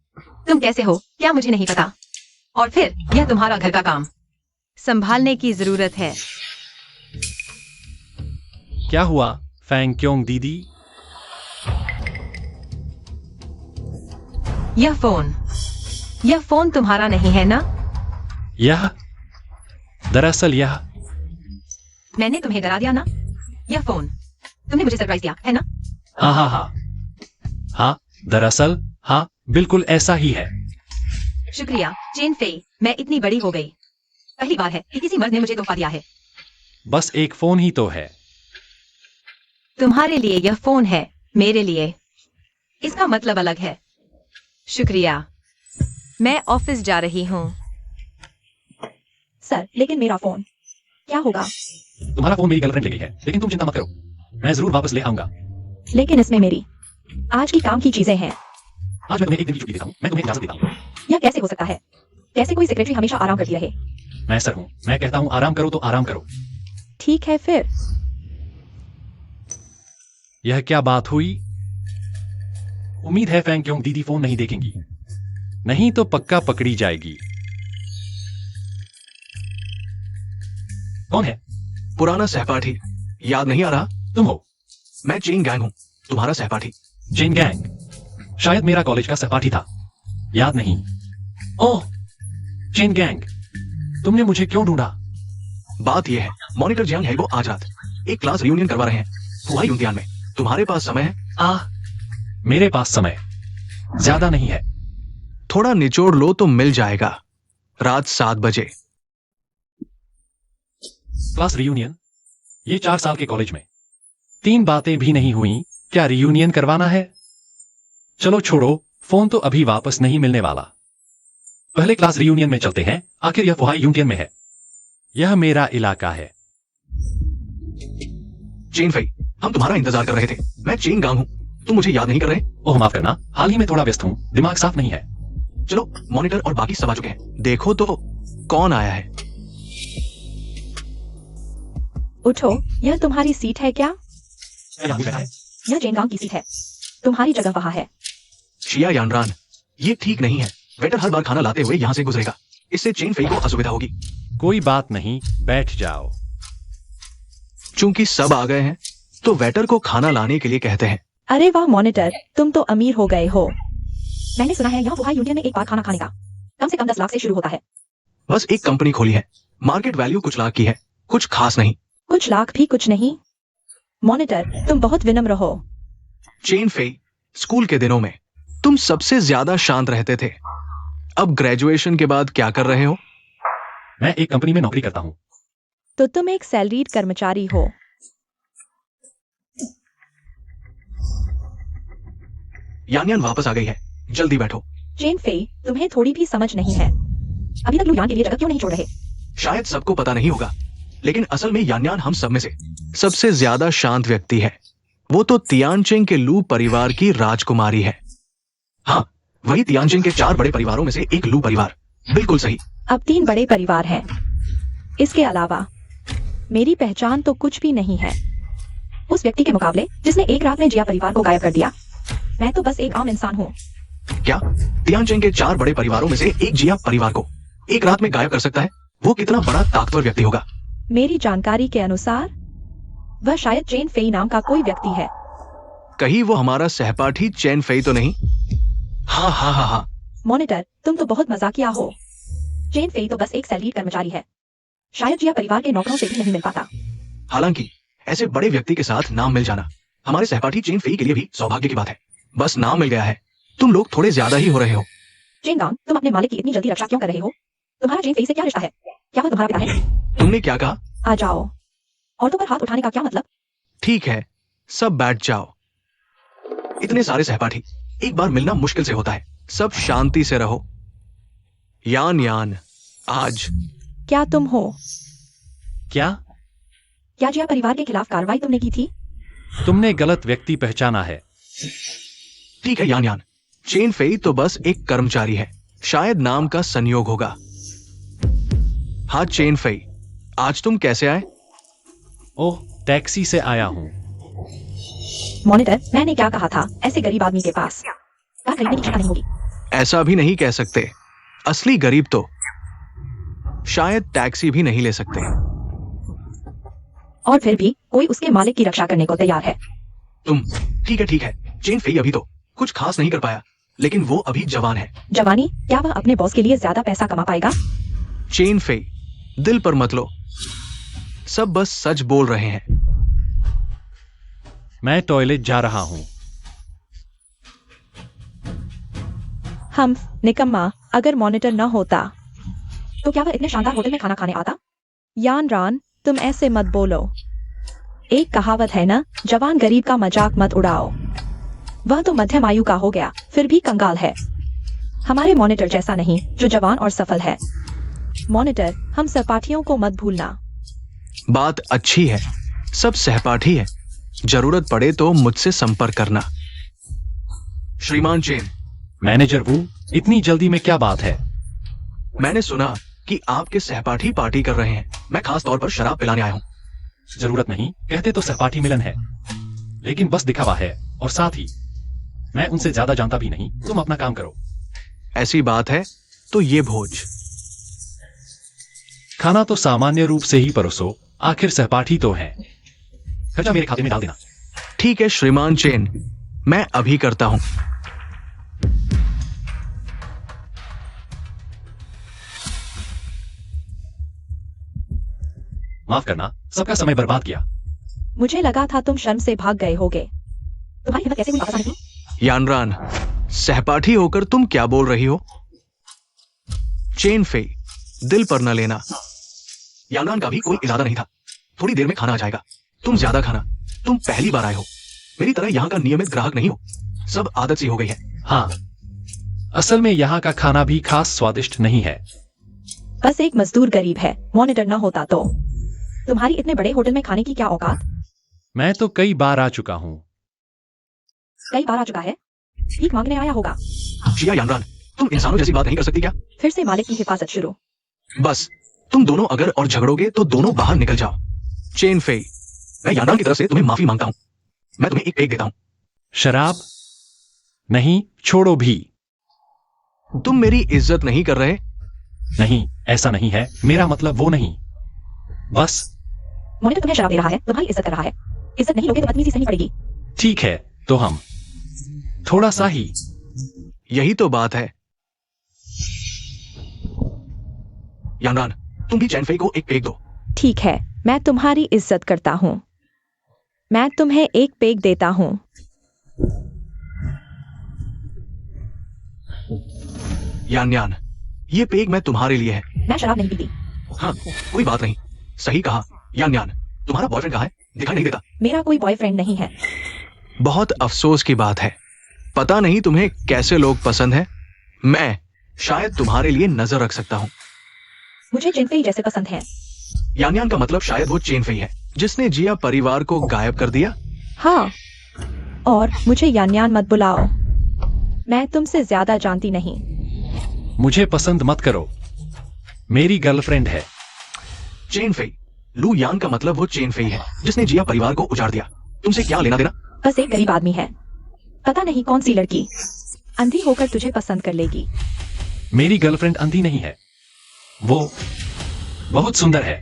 तुम कैसे हो क्या मुझे नहीं पता? और फिर यह तुम्हारा घर का काम। संभालने की जरूरत है। क्या हुआ फैंग क्योंग दीदी? यह फोन तुम्हारा नहीं है ना? यह दरअसल यह मैंने तुम्हें डरा दिया ना? यह फोन तुमने मुझे सरप्राइज दिया है ना? हाँ, दरअसल हाँ, बिल्कुल ऐसा ही है। शुक्रिया चेन फेई, मैं इतनी बड़ी हो गई। पहली बार है कि किसी मर्द ने मुझे तोहफा दिया है। बस एक फोन ही तो है। तुम्हारे लिए यह फोन है, मेरे लिए इसका मतलब अलग है। शुक्रिया, मैं ऑफिस जा रही हूँ। सर, लेकिन मेरा फोन क्या होगा? तुम्हारा फोन मेरी गर्लफ्रेंड ले गई है, लेकिन तुम चिंता मत करो, मैं जरूर वापस ले आऊंगा। लेकिन इसमें मेरी आज की काम की चीजें हैं। आज मैं तुम्हें एक दिन की छुट्टी देता हूँ, मैं तुम्हें इजाजत देता हूँ। यह कैसे हो सकता है? कैसे कोई सेक्रेटरी हमेशा आराम करती रहे? मैं सर हूँ, मैं कहता हूँ आराम करो तो आराम करो। ठीक है फिर। यह क्या बात हुई? उम्मीद है फैंग क्यों दीदी फोन नहीं देखेंगी। नहीं तो पक्का पकड़ी जाएगी। कौन है? पुराना सहपाठी, याद नहीं आ रहा? तुम हो? मैं चेन गैंग हूँ, तुम्हारा सहपाठी। Chain gang? शायद मेरा कॉलेज का सहपाठी था, याद नहीं। ओह, चेन गैंग, तुमने मुझे क्यों ढूंढा? बात यह है, मॉनिटर जियांग है वो आज रात एक क्लास रियूनियन करवा रहे हैं फुहाई यूनियन में। तुम्हारे पास समय है? मेरे पास समय ज्यादा नहीं है। थोड़ा निचोड़ लो तो मिल जाएगा। रात 7 बजे। Class reunion? ये 4 साल के कॉलेज में 3 बातें भी नहीं हुई, क्या रियूनियन करवाना है? चलो छोड़ो, फोन तो अभी वापस नहीं मिलने वाला। पहले क्लास रियूनियन में चलते हैं, आखिर यह फुहाई यूनियन में है। यह मेरा इलाका है। चेन फई, हम तुम्हारा इंतजार कर रहे थे। मैं चेन गांग हूँ, तुम मुझे याद नहीं कर रहे? ओह माफ करना, हाल ही में थोड़ा व्यस्त हूँ, दिमाग साफ नहीं है। चलो, मॉनिटर और बाकी सब आ चुके हैं, देखो तो कौन आया है। उठो, यह तुम्हारी सीट है क्या? यहाँ भी बैठा है। यह जेनगांग की सीट है, तुम्हारी जगह वहां है। शिया यानरान, ये ठीक नहीं है। वेटर हर बार खाना लाते हुए यहाँ से गुजरेगा, इससे चेन फई को असुविधा होगी। कोई बात नहीं, बैठ जाओ। चूंकि सब आ गए हैं, तो वेटर को खाना लाने के लिए कहते हैं। अरे वाह मॉनिटर, तुम तो अमीर हो गए हो। मैंने सुना है यहाँ फुहाई यूनियन में एक बार खाना खाने का कम से कम 10 लाख से शुरू होता है। बस एक कंपनी खोली है, मार्केट वैल्यू कुछ लाख की है, कुछ खास नहीं। कुछ लाख भी कुछ नहीं। मॉनिटर, तुम बहुत विनम्र हो। चेन फई, स्कूल के दिनों में तुम सबसे ज्यादा शांत रहते थे। अब ग्रेजुएशन के बाद क्या कर रहे हो? मैं एक कंपनी में नौकरी करता हूँ। तो तुम एक सैलरीड कर्मचारी हो। यान वापस आ गई है, जल्दी बैठो। चेन फई, तुम्हें थोड़ी भी समझ नहीं है। अभी तक लू यान के लिए जगह क्यों नहीं छोड़ रहे? शायद सबको पता नहीं होगा, लेकिन असल में यान हम सब में से सबसे ज्यादा शांत व्यक्ति है। वो तो तियानचिंग के लू परिवार की राजकुमारी है। हाँ, वही तियानचिंग के 4 बड़े परिवारों में से एक लू परिवार। बिल्कुल सही। अब 3 बड़े परिवार हैं। इसके अलावा मेरी पहचान तो कुछ भी नहीं है उस व्यक्ति के मुकाबले जिसने एक रात में जिया परिवार को गायब कर दिया। मैं तो बस एक आम इंसान हूँ। क्या तियानचिंग के 4 बड़े परिवारों में से एक जिया परिवार को एक रात में गायब कर सकता है? वो कितना बड़ा ताकतवर व्यक्ति होगा। मेरी जानकारी के अनुसार वह शायद चेन फेई नाम का कोई व्यक्ति है। कहीं वो हमारा सहपाठी चेन फेई तो नहीं? हाँ हाँ हाँ हाँ। मॉनिटर, तुम तो बहुत मजाकिया हो। चेन फेई तो बस एक सैलरीड कर्मचारी है, शायद जिया परिवार के नौकरों से भी नहीं मिल पाता। हालांकि ऐसे बड़े व्यक्ति के साथ नाम मिल जाना हमारे सहपाठी चेन फेई के लिए भी सौभाग्य की बात है। बस नाम मिल गया है, तुम लोग थोड़े ज्यादा ही हो रहे हो। चेनगांग, तुम अपने मालिक की इतनी जल्दी रक्षा क्यों कर रहे हो? तुम्हारा चेन फेई से क्या रिश्ता है? क्या वो तुम्हारा पिता है? तुमने क्या कहा? आ जाओ। औरतों पर हाथ उठाने का क्या मतलब? ठीक है, सब बैठ जाओ। इतने सारे सहपाठी एक बार मिलना मुश्किल से होता है। सब शांति से रहो। यान आज क्या तुम हो? क्या जिया परिवार के खिलाफ कार्रवाई तुमने की थी? तुमने गलत व्यक्ति पहचाना है। ठीक है यान, चेन फेई तो बस एक कर्मचारी है, शायद नाम का संयोग होगा। हाँ चेन फेई, आज तुम कैसे आए? ओह, टैक्सी से आया हूँ। मॉनिटर, मैंने क्या कहा था? ऐसे गरीब आदमी के पास कार खरीदने की क्षमता नहीं होगी। ऐसा भी नहीं कह सकते। असली गरीब तो शायद टैक्सी भी नहीं ले सकते। और फिर भी कोई उसके मालिक की रक्षा करने को तैयार है। तुम ठीक है। चेन फेई अभी तो कुछ खास नहीं कर पाया, लेकिन वो अभी जवान है। जवानी? क्या वह अपने बॉस के लिए ज्यादा पैसा कमा पाएगा? चेन फेई, दिल पर मत लो, सब बस सच बोल रहे हैं। मैं टॉयलेट जा रहा हूं। हम निकम्मा, अगर मॉनिटर न होता तो क्या वह इतने शानदार होटल में खाना खाने आता? यान रान, तुम ऐसे मत बोलो। एक कहावत है ना, जवान गरीब का मजाक मत उड़ाओ। वह तो मध्यम आयु का हो गया, फिर भी कंगाल है। हमारे मॉनिटर जैसा नहीं, जो जवान और सफल है। मॉनिटर, हम सहपाठियों को मत भूलना। बात अच्छी है, सब सहपाठी है। जरूरत पड़े तो मुझसे संपर्क करना। श्रीमान चेन। मैनेजर वू, इतनी जल्दी में क्या बात है? मैंने सुना कि आपके सहपाठी पार्टी कर रहे हैं। मैं खास तौर पर शराब पिलाने आया हूं। जरूरत नहीं, कहते तो सहपाठी मिलन है, लेकिन बस दिखावा है। और साथ ही मैं उनसे ज्यादा जानता भी नहीं। तुम अपना काम करो। ऐसी बात है तो ये भोज। खाना तो सामान्य रूप से ही परोसो, आखिर सहपाठी तो हैं। खर्चा मेरे खाते में डाल देना। ठीक है श्रीमान चेन, मैं अभी करता हूं। माफ करना, सबका समय बर्बाद किया। मुझे लगा था तुम शर्म से भाग गए होगे। तुम्हारी हिम्मत कैसे हुई वापस आने की? यानरान, सहपाठी होकर तुम क्या बोल रही हो? चेन फेई, दिल पर न लेना। यानरान का भी कोई इरादा नहीं था। थोड़ी देर में खाना आ जाएगा। तुम ज्यादा खाना। तुम पहली बार आए हो, मेरी तरह यहाँ का नियमित ग्राहक नहीं हो। सब आदत सी हो गई है। हाँ, असल में यहाँ का खाना भी खास स्वादिष्ट नहीं है। बस एक मजदूर गरीब है। मॉनिटर न होता तो तुम्हारी इतने बड़े होटल में खाने की क्या औकात? मैं तो कई बार आ चुका हूँ। कई बार आ चुका है? भीख मांगने आया होगा। जिया यानरान, तुम इंसानों जैसी बात नहीं कर सकती क्या? फिर से मालिक की हिफाजत शुरू। बस तुम दोनों अगर और झगड़ोगे तो दोनों बाहर निकल जाओ। चेन फेई, मैं यानरान की तरफ से तुम्हें माफी मांगता हूँ। मैं तुम्हें एक पेग देता हूँ। शराब नहीं, छोड़ो भी। तुम मेरी इज्जत नहीं कर रहे। नहीं, ऐसा नहीं है, मेरा मतलब वो नहीं। बस मॉनिटर तुम्हें शराब दे रहा है, तुम्हारी इज्जत कर रहा है। इज्जत नहीं लोगे तो बदतमीजी सहनी पड़ेगी। ठीक है, तो हम थोड़ा सा ही। यही तो बात है। यानरान, तुम भी चैन फेई को एक पेग दो। ठीक है, मैं तुम्हारी इज्जत करता हूँ। मैं तुम्हें एक पेग देता हूँ। यान, ये पेग मैं तुम्हारे लिए है। मैं शराब नहीं पीती। हाँ, कोई बात नहीं। सही कहा। यान, तुम्हारा बॉयफ्रेंड कहाँ है? दिखाई नहीं देता। मेरा कोई बॉयफ्रेंड नहीं है। बहुत अफसोस की बात है। पता नहीं तुम्हें कैसे लोग पसंद हैं। मैं शायद तुम्हारे लिए नजर रख सकता हूँ। मुझे चेन फेई जैसे पसंद है। यान का मतलब शायद वो चेन फेई है जिसने जिया परिवार को गायब कर दिया। हाँ, और मुझे यान मत बुलाओ। मैं तुमसे ज्यादा जानती नहीं। मुझे पसंद मत करो, मेरी गर्लफ्रेंड है। चेन फेई, लू यान का मतलब वो चेन फेई है जिसने जिया परिवार को उजाड़ दिया। तुमसे क्या लेना देना? बस एक गरीब आदमी है। पता नहीं कौन सी लड़की अंधी होकर तुझे पसंद कर लेगी। मेरी गर्लफ्रेंड अंधी नहीं है, वो बहुत सुंदर है।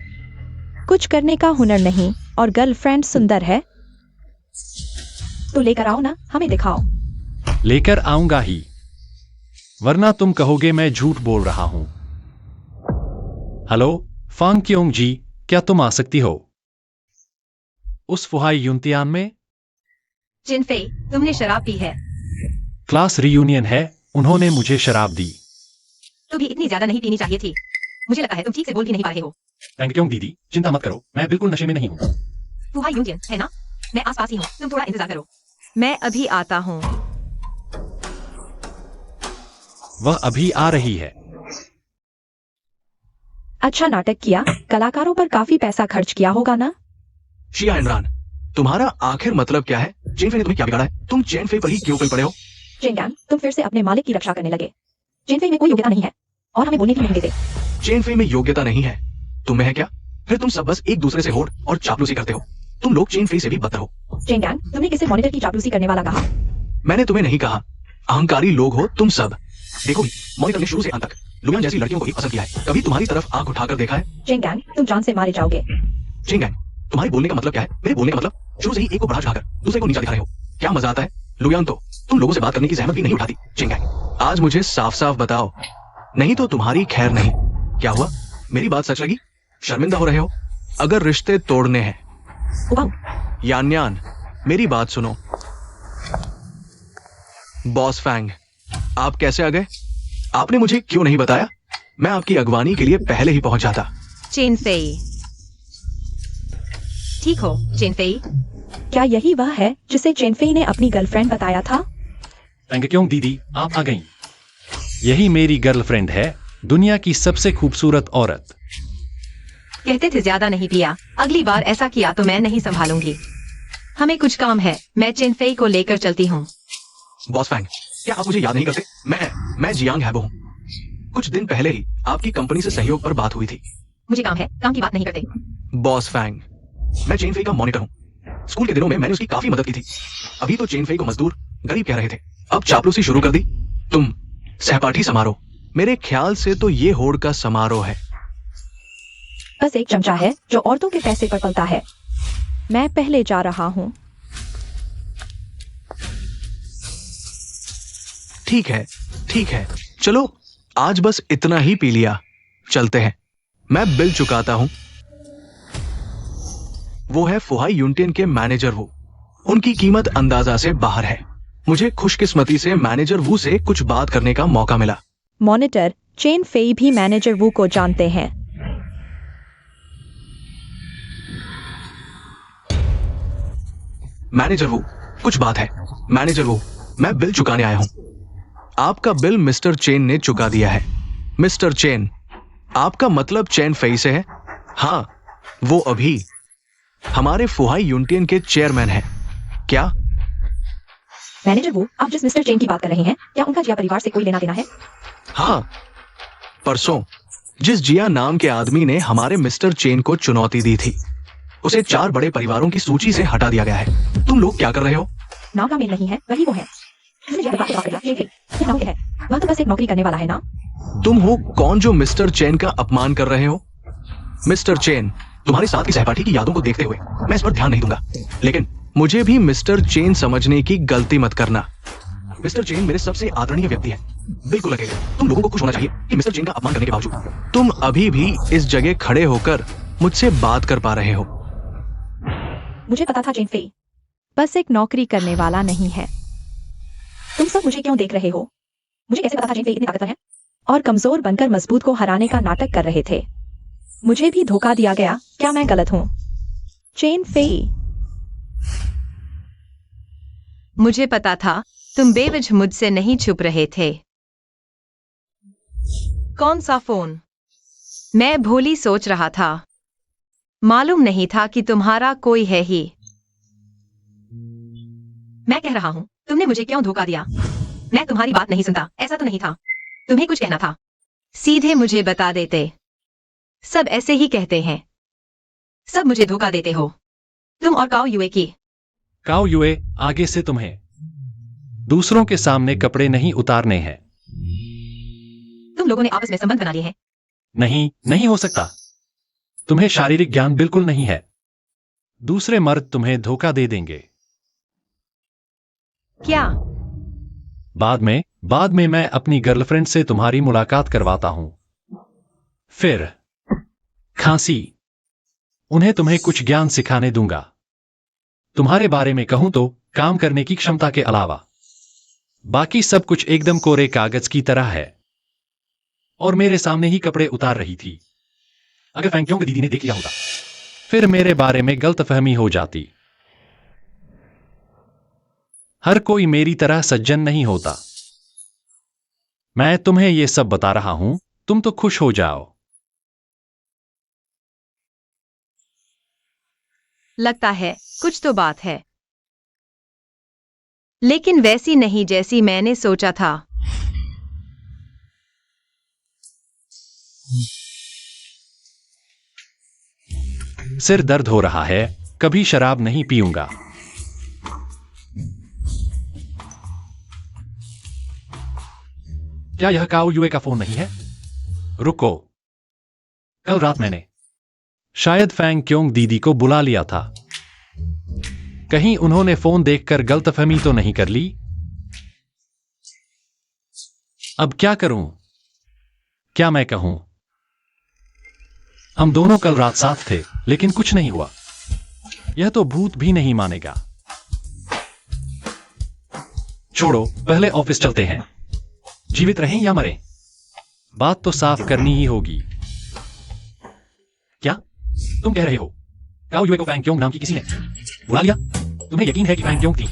कुछ करने का हुनर नहीं और गर्लफ्रेंड सुंदर है तो लेकर आओ ना, हमें दिखाओ। लेकर आऊंगा ही, वरना तुम कहोगे मैं झूठ बोल रहा हूं। हेलो फांग क्योंग जी, क्या तुम आ सकती हो उस फुहाई यूनतियान में? चेन फेई, तुमने शराब पी है। क्लास रियूनियन है, उन्होंने मुझे शराब दी। तो भी इतनी ज्यादा नहीं पीनी चाहिए थी। मुझे लगता है तुम ठीक से बोल भी नहीं पा रहे हो। फांग क्योंग दीदी, चिंता मत करो, मैं बिल्कुल नशे में नहीं हूं। फुहाई यूनियन है ना? मैं आसपास ही हूँ, तुम थोड़ा इंतजार करो। मैं अभी आता हूँ। वह अभी आ रही है। अच्छा नाटक किया, कलाकारों पर काफी पैसा खर्च किया होगा ना? शिया इमरान, तुम्हारा आखिर मतलब क्या है? चेन फेई ने तुम्हें क्या बिगाड़ा है? तुम चेन फेई पर ही क्यों फिर पड़े हो? चेंगयान, तुम फिर से अपने मालिक की रक्षा करने लगे। चेन फेई में कोई योग्यता नहीं है और हमें बोलने की नहीं देते। चेन फेई में योग्यता नहीं है, तुम्हें है क्या? फिर तुम सब बस एक दूसरे से होड़ और चापलूसी करते हो। तुम लोग चेन फेई से भी बदतर हो। चेंगयान, तुमने किसे मॉनिटर की चापलूसी करने वाला कहा? मैंने तुम्हें नहीं कहा। अहंकारी लोग हो तुम सब। देखो भी, मॉनिटर ने शुरू से अंत तक लुयान जैसी लड़कियों को ही पसंद किया है, कभी तुम्हारी तरफ आंख उठाकर देखा है? चेन गैंग, तुम जान से मारे जाओगे। चेन गैंग, तुम्हारे बोलने का मतलब क्या है? मेरे बोलने का मतलब शुरू से ही एक को बढ़ा चढ़ाकर दूसरे को नीचा दिखा रहे हो। क्या मजा आता है? लुयान तो तुम लोगों से बात करने की जहमत भी नहीं उठाती। चेन गैंग, आज मुझे साफ साफ बताओ, नहीं तो तुम्हारी खैर नहीं। क्या हुआ? मेरी बात सच लगी? शर्मिंदा हो रहे हो? अगर रिश्ते तोड़ने हैं, वाह, यान्यान मेरी बात सुनो। बॉस फैंग, आप कैसे आ गए? आपने मुझे क्यों नहीं बताया? मैं आपकी अगवानी के लिए पहले ही पहुंच जाता। चेन फेई, ठीक हो चेन फेई? क्या यही वह है जिसे चेनफेई ने अपनी गर्लफ्रेंड बताया था? थैंक क्यों दीदी, आप आ गईं। यही मेरी गर्लफ्रेंड है, दुनिया की सबसे खूबसूरत औरत। कहते थे ज्यादा नहीं पिया, अगली बार ऐसा किया तो मैं नहीं संभालूंगी। हमें कुछ काम है, मैं चेन फेई को लेकर चलती हूँ। बॉस फैंग, क्या आप मुझे याद नहीं करते? मैं जियांग हैबो हूँ। कुछ दिन पहले ही आपकी कंपनी से सहयोग पर बात हुई थी। मुझे काम है, काम की बात नहीं करते। बॉस फैंग, मैं चेन फेई का मॉनिटर हूँ। स्कूल के दिनों में मैंने उसकी काफी मदद की थी। अभी तो चेन फेई को मजदूर, गरीब कह रहे थे, अब चापलूसी शुरू कर दी। तुम सहपाठी समारोह, मेरे ख्याल से तो ये होड़ का समारोह है। बस एक चमचा है जो औरतों के पैसे पर पलता है। मैं पहले जा रहा हूँ। ठीक है, चलो आज बस इतना ही पी लिया, चलते हैं। मैं बिल चुकाता हूं। वो है फुहाई यूनियन के मैनेजर वू। उनकी कीमत अंदाजा से बाहर है। मुझे खुशकिस्मती से मैनेजर वू से कुछ बात करने का मौका मिला। मॉनिटर, चेन फेई भी मैनेजर वू को जानते हैं। मैनेजर वू, कुछ बात है। मैनेजर वू, मैं बिल चुकाने आया हूं। आपका बिल मिस्टर चेन ने चुका दिया है। मिस्टर चेन, आपका मतलब चेन फेई से है? हाँ, वो अभी हमारे फुहाई यूनियन के चेयरमैन हैं। क्या? मैनेजर वू, आप जिस मिस्टर चेन की बात कर रहे हैं, क्या उनका जिया परिवार से कोई लेना देना है? हाँ, परसों जिस जिया नाम के आदमी ने हमारे मिस्टर चेन को चुनौती दी थी, उसे 4 बड़े परिवारों की सूची से हटा दिया गया है। तुम लोग क्या कर रहे हो? नाम का मेल नहीं है, वही वो है। जिसने जिया परिवार से बात करी, ये नाम है। वह तो बस एक नौकरी करने वाला है ना। तुम हो कौन जो मिस्टर चेन का अपमान कर रहे हो? मिस्टर चेन, तुम्हारे साथ की सहपाठी की यादों को देखते हुए मैं इस पर ध्यान नहीं दूंगा, लेकिन मुझे भी मिस्टर चेन समझने की गलती मत करना। मिस्टर चेन मेरे सबसे आदरणीय व्यक्ति है। बिल्कुल अकेले तुम लोगों को खुश होना चाहिए कि मिस्टर चेन का अपमान करने के बावजूद तुम अभी भी इस जगह खड़े होकर मुझसे बात कर पा रहे हो। मुझे पता था चेन फेई बस एक नौकरी करने वाला नहीं है। तुम सब मुझे क्यों देख रहे हो? मुझे कैसे पता था चेन फेई इतने ताकतवर है और कमजोर बनकर मजबूत को हराने का नाटक कर रहे थे? मुझे भी धोखा दिया गया। क्या मैं गलत हूँ? चेन फेई, मुझे पता था तुम बेवजह मुझसे नहीं छुप रहे थे। कौन सा फोन? मैं भोली सोच रहा था, मालूम नहीं था कि तुम्हारा कोई है ही। मैं कह रहा हूं, तुमने मुझे क्यों धोखा दिया? मैं तुम्हारी बात नहीं सुनता, ऐसा तो नहीं था। तुम्हें कुछ कहना था, सीधे मुझे बता देते। सब ऐसे ही कहते हैं, सब मुझे धोखा देते हो, तुम और काओ युए की। काओ युए, आगे से तुम्हें दूसरों के सामने कपड़े नहीं उतारने हैं। तुम लोगों ने आपस में संबंध बना लिए हैं। नहीं हो सकता। तुम्हें शारीरिक ज्ञान बिल्कुल नहीं है। दूसरे मर्द तुम्हें धोखा दे देंगे। क्या? बाद में मैं अपनी गर्लफ्रेंड से तुम्हारी मुलाकात करवाता हूं। फिर खांसी, उन्हें तुम्हें कुछ ज्ञान सिखाने दूंगा। तुम्हारे बारे में कहूं तो काम करने की क्षमता के अलावा बाकी सब कुछ एकदम कोरे कागज की तरह है। और मेरे सामने ही कपड़े उतार रही थी। अगर फैंक्योंग दीदी ने देख लिया होता, फिर मेरे बारे में गलतफहमी हो जाती। हर कोई मेरी तरह सज्जन नहीं होता। मैं तुम्हें यह सब बता रहा हूं, तुम तो खुश हो जाओ। लगता है कुछ तो बात है, लेकिन वैसी नहीं जैसी मैंने सोचा था। सिर दर्द हो रहा है, कभी शराब नहीं पीऊंगा। क्या यह काओ युए का फोन नहीं है? रुको, कल रात मैंने शायद फैंग क्योंग दीदी को बुला लिया था। कहीं उन्होंने फोन देखकर गलतफहमी तो नहीं कर ली? अब क्या करूं? क्या मैं कहूं? हम दोनों कल रात साथ थे, लेकिन कुछ नहीं हुआ। यह तो भूत भी नहीं मानेगा। छोड़ो, पहले ऑफिस चलते हैं। जीवित रहें या मरें, बात तो साफ करनी ही होगी। क्या तुम कह रहे हो? काओ युए को फैंग क्योंग नाम की किसी ने बुला लिया? तुम्हें यकीन है कि फैंग क्योंग थी?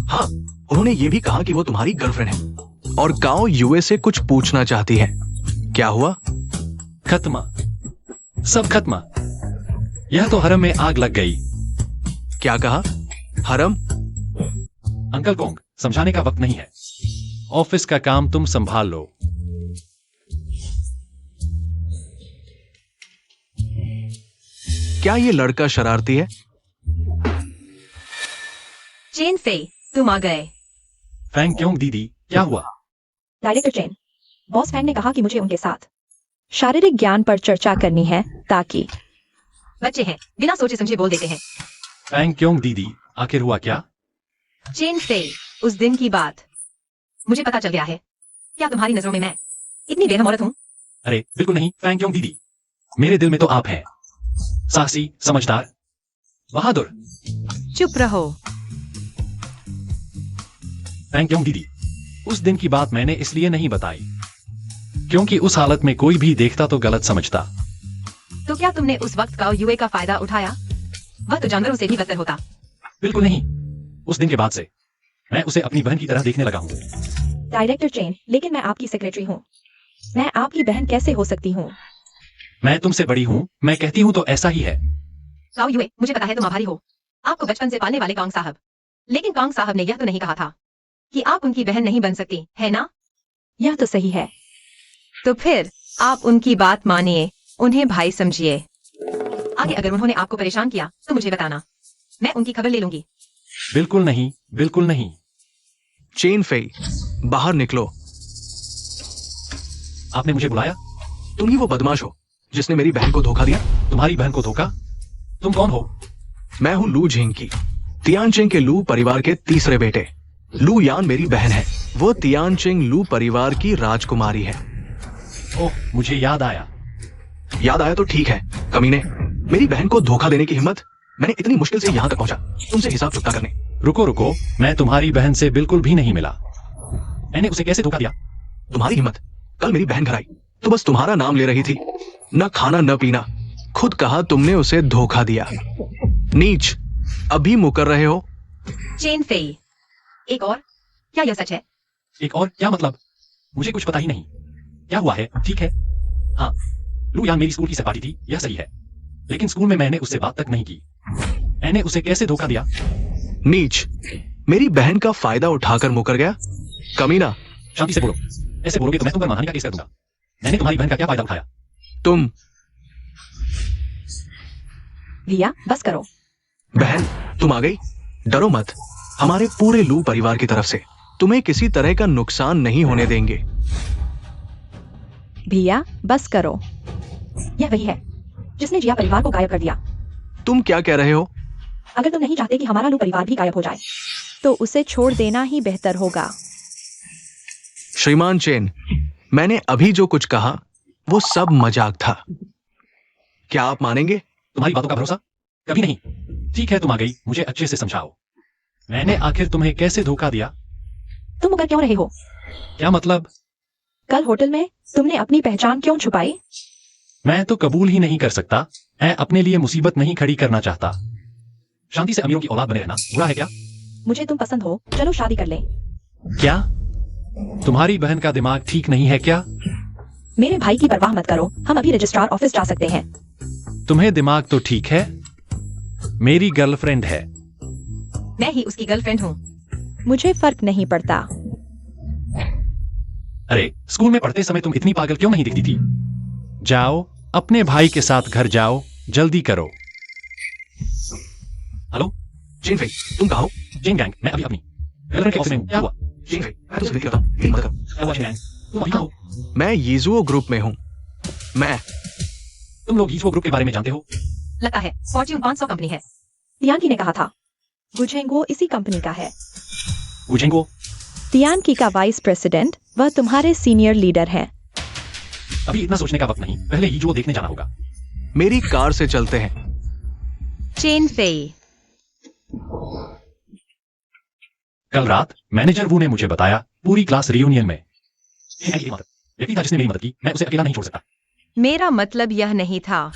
हाँ, उन्होंने ये भी कहा कि वो तुम्हारी गर्लफ्रेंड है और गांव यूए से कुछ पूछना चाहती है। क्या हुआ? खत्म, सब खत्म। यह तो हरम में आग लग गई। क्या कहा? हरम? अंकल कोंग, समझाने का वक्त नहीं है। ऑफिस का काम तुम संभाल लो। क्या ये लड़का शरारती है? चेन फेई, तुम आ गए। फैंग क्योंग दीदी, क्या हुआ? डायरेक्टर चेन, बॉस फैंग ने कहा कि मुझे उनके साथ शारीरिक ज्ञान पर चर्चा करनी है ताकि बच्चे हैं, बिना सोचे समझे बोल देते हैं। फैंग क्योंग दीदी, आखिर हुआ क्या? चेन फेई, उस दिन की बात मुझे पता चल गया है। क्या तुम्हारी नजरों में मैं इतनी बेरहम औरत हूँ? अरे बिल्कुल नहीं फैंग क्योंग दीदी, मेरे दिल में तो आप हैं, साहसी, समझदार, बहादुर। चुप रहो। फैंग क्योंग दीदी, उस दिन की बात मैंने इसलिए नहीं बताई क्योंकि उस हालत में कोई भी देखता तो गलत समझता। तो क्या तुमने उस वक्त का यूए का फायदा उठाया? वह तो जानवरों से भी बदतर होता। बिल्कुल नहीं। उस दिन के बाद से मैं उसे अपनी बहन की तरह देखने लगा हूँ। डायरेक्टर चेन, लेकिन मैं आपकी सेक्रेटरी हूँ। मैं आपकी बहन कैसे हो सकती हूँ? मैं तुमसे बड़ी हूँ, मैं कहती हूँ तो ऐसा ही है। काओ युए, मुझे पता है तुम आभारी हो आपको बचपन से पालने वाले कांग साहब, लेकिन कांग साहब ने यह तो नहीं कहा था कि आप उनकी बहन नहीं बन सकती, है ना? यह तो सही है। तो फिर आप उनकी बात मानिए, उन्हें भाई समझिए। आगे अगर उन्होंने आपको परेशान किया तो मुझे बताना, मैं उनकी खबर ले लूंगी। बिल्कुल नहीं, बिल्कुल नहीं। चेन फेई, बाहर निकलो। आपने मुझे बुलाया? तुम ही वो बदमाश हो जिसने मेरी बहन को धोखा दिया। तुम्हारी बहन को धोखा? तुम कौन हो? मैं हूँ लू झिंग की, तियानचिंग के लू परिवार के तीसरे बेटे। लू यान मेरी बहन है, वो तियानचिंग लू परिवार की राजकुमारी है। ओह, मुझे याद आया। याद आया तो ठीक है, कमीने, मेरी बहन को धोखा देने की हिम्मत। मैंने इतनी मुश्किल से यहाँ तक पहुंचा तुमसे हिसाब चुकता करने। रुको रुको, मैं तुम्हारी बहन से बिल्कुल भी नहीं मिला। मैंने उसे कैसे धोखा दिया? तुम्हारी हिम्मत, कल मेरी बहन घर आई तो बस तुम्हारा नाम ले रही थी, न खाना न पीना। खुद कहा तुमने उसे धोखा दिया। नीच, अभी मुकर रहे हो? चेन फेई, एक और, क्या यह सच है? एक और क्या मतलब? मुझे कुछ पता ही नहीं। क्या हुआ है? ठीक है, हाँ, लू यान मेरी स्कूल की सहपाठी थी, यह सही है, लेकिन स्कूल में मैंने उससे बात तक नहीं की। मैंने उसे कैसे धोखा दिया? नीच, मेरी बहन का फायदा उठाकर मुकर गया। कमीना। शांति से बोलो, ऐसे बोलोगे तो मैं तुम पर मानहानि का केस कर दूंगा। मैंने तुम्हारी बहन का क्या फायदा उठाया? तुम। रिया, बस करो। बहन, तुम आ गई। डरो मत, हमारे पूरे लू परिवार की तरफ से तुम्हें किसी तरह का नुकसान नहीं होने देंगे। भैया, बस करो। यह वही है जिसने जिया परिवार को गायब कर दिया। तुम क्या कह रहे हो? अगर तुम नहीं चाहते कि हमारा लू परिवार भी गायब हो जाए तो उसे छोड़ देना ही बेहतर होगा। श्रीमान चेन, मैंने अभी जो कुछ कहा वो सब मजाक था। क्या आप मानेंगे? तुम्हारी बातों का भरोसा कभी नहीं। ठीक है, तुम आ गई, मुझे अच्छे से समझाओ। मैंने आखिर तुम्हें कैसे धोखा दिया? तुम मुकर क्यों रहे हो? क्या मतलब? कल होटल में तुमने अपनी पहचान क्यों छुपाई? मैं तो कबूल ही नहीं कर सकता। मैं अपने लिए मुसीबत नहीं खड़ी करना चाहता। शांति से अमीरों की औलाद बने रहना बुरा है क्या? मुझे तुम पसंद हो, चलो शादी कर लें। क्या तुम्हारी बहन का दिमाग ठीक नहीं है क्या? मेरे भाई की परवाह मत करो, हम अभी रजिस्ट्रार ऑफिस जा सकते हैं। तुम्हें दिमाग तो ठीक है, मेरी गर्लफ्रेंड है। मैं ही उसकी गर्लफ्रेंड हूँ। मुझे फर्क नहीं पड़ता। अरे, स्कूल में पढ़ते समय तुम इतनी पागल क्यों नहीं दिखती थी? जाओ, अपने भाई के साथ घर जाओ, जल्दी करो। हेलो चेन फेई, तुम कहा हो? जेन गैंग, मैं अभी अपनी गर्लफ्रेंड के ऑफिस में हूं। क्या हुआ? चेन फेई, मैं तुमसे विनती करता हूं, मेरी मदद करो। क्या हुआ जेन गैंग? तुम अभी कहाँ हो? मैं यीजुओ ग्रुप में हूँ। मैं तुम लोग ईचवो ग्रुप के बारे में जानते हो? लगता है फॉर्च्यून 500 कंपनी है। तियानकी ने कहा था गुझेंगो इसी कंपनी का है। गुझेंगो? तियानकी का वाइस प्रेसिडेंट वह तुम्हारे सीनियर लीडर हैं। अभी इतना सोचने का वक्त नहीं, पहले ईचवो देखने जाना होगा। मेरी कार से चलते हैं। Chain Fei. कल रात मैनेजर वू ने मुझे बताया पूरी क्लास रियूनियन में व्यक्ति था जिसने मेरी मदद की, मैं उसे अकेला नहीं छोड़ सकता। मेरा मतलब यह नहीं था।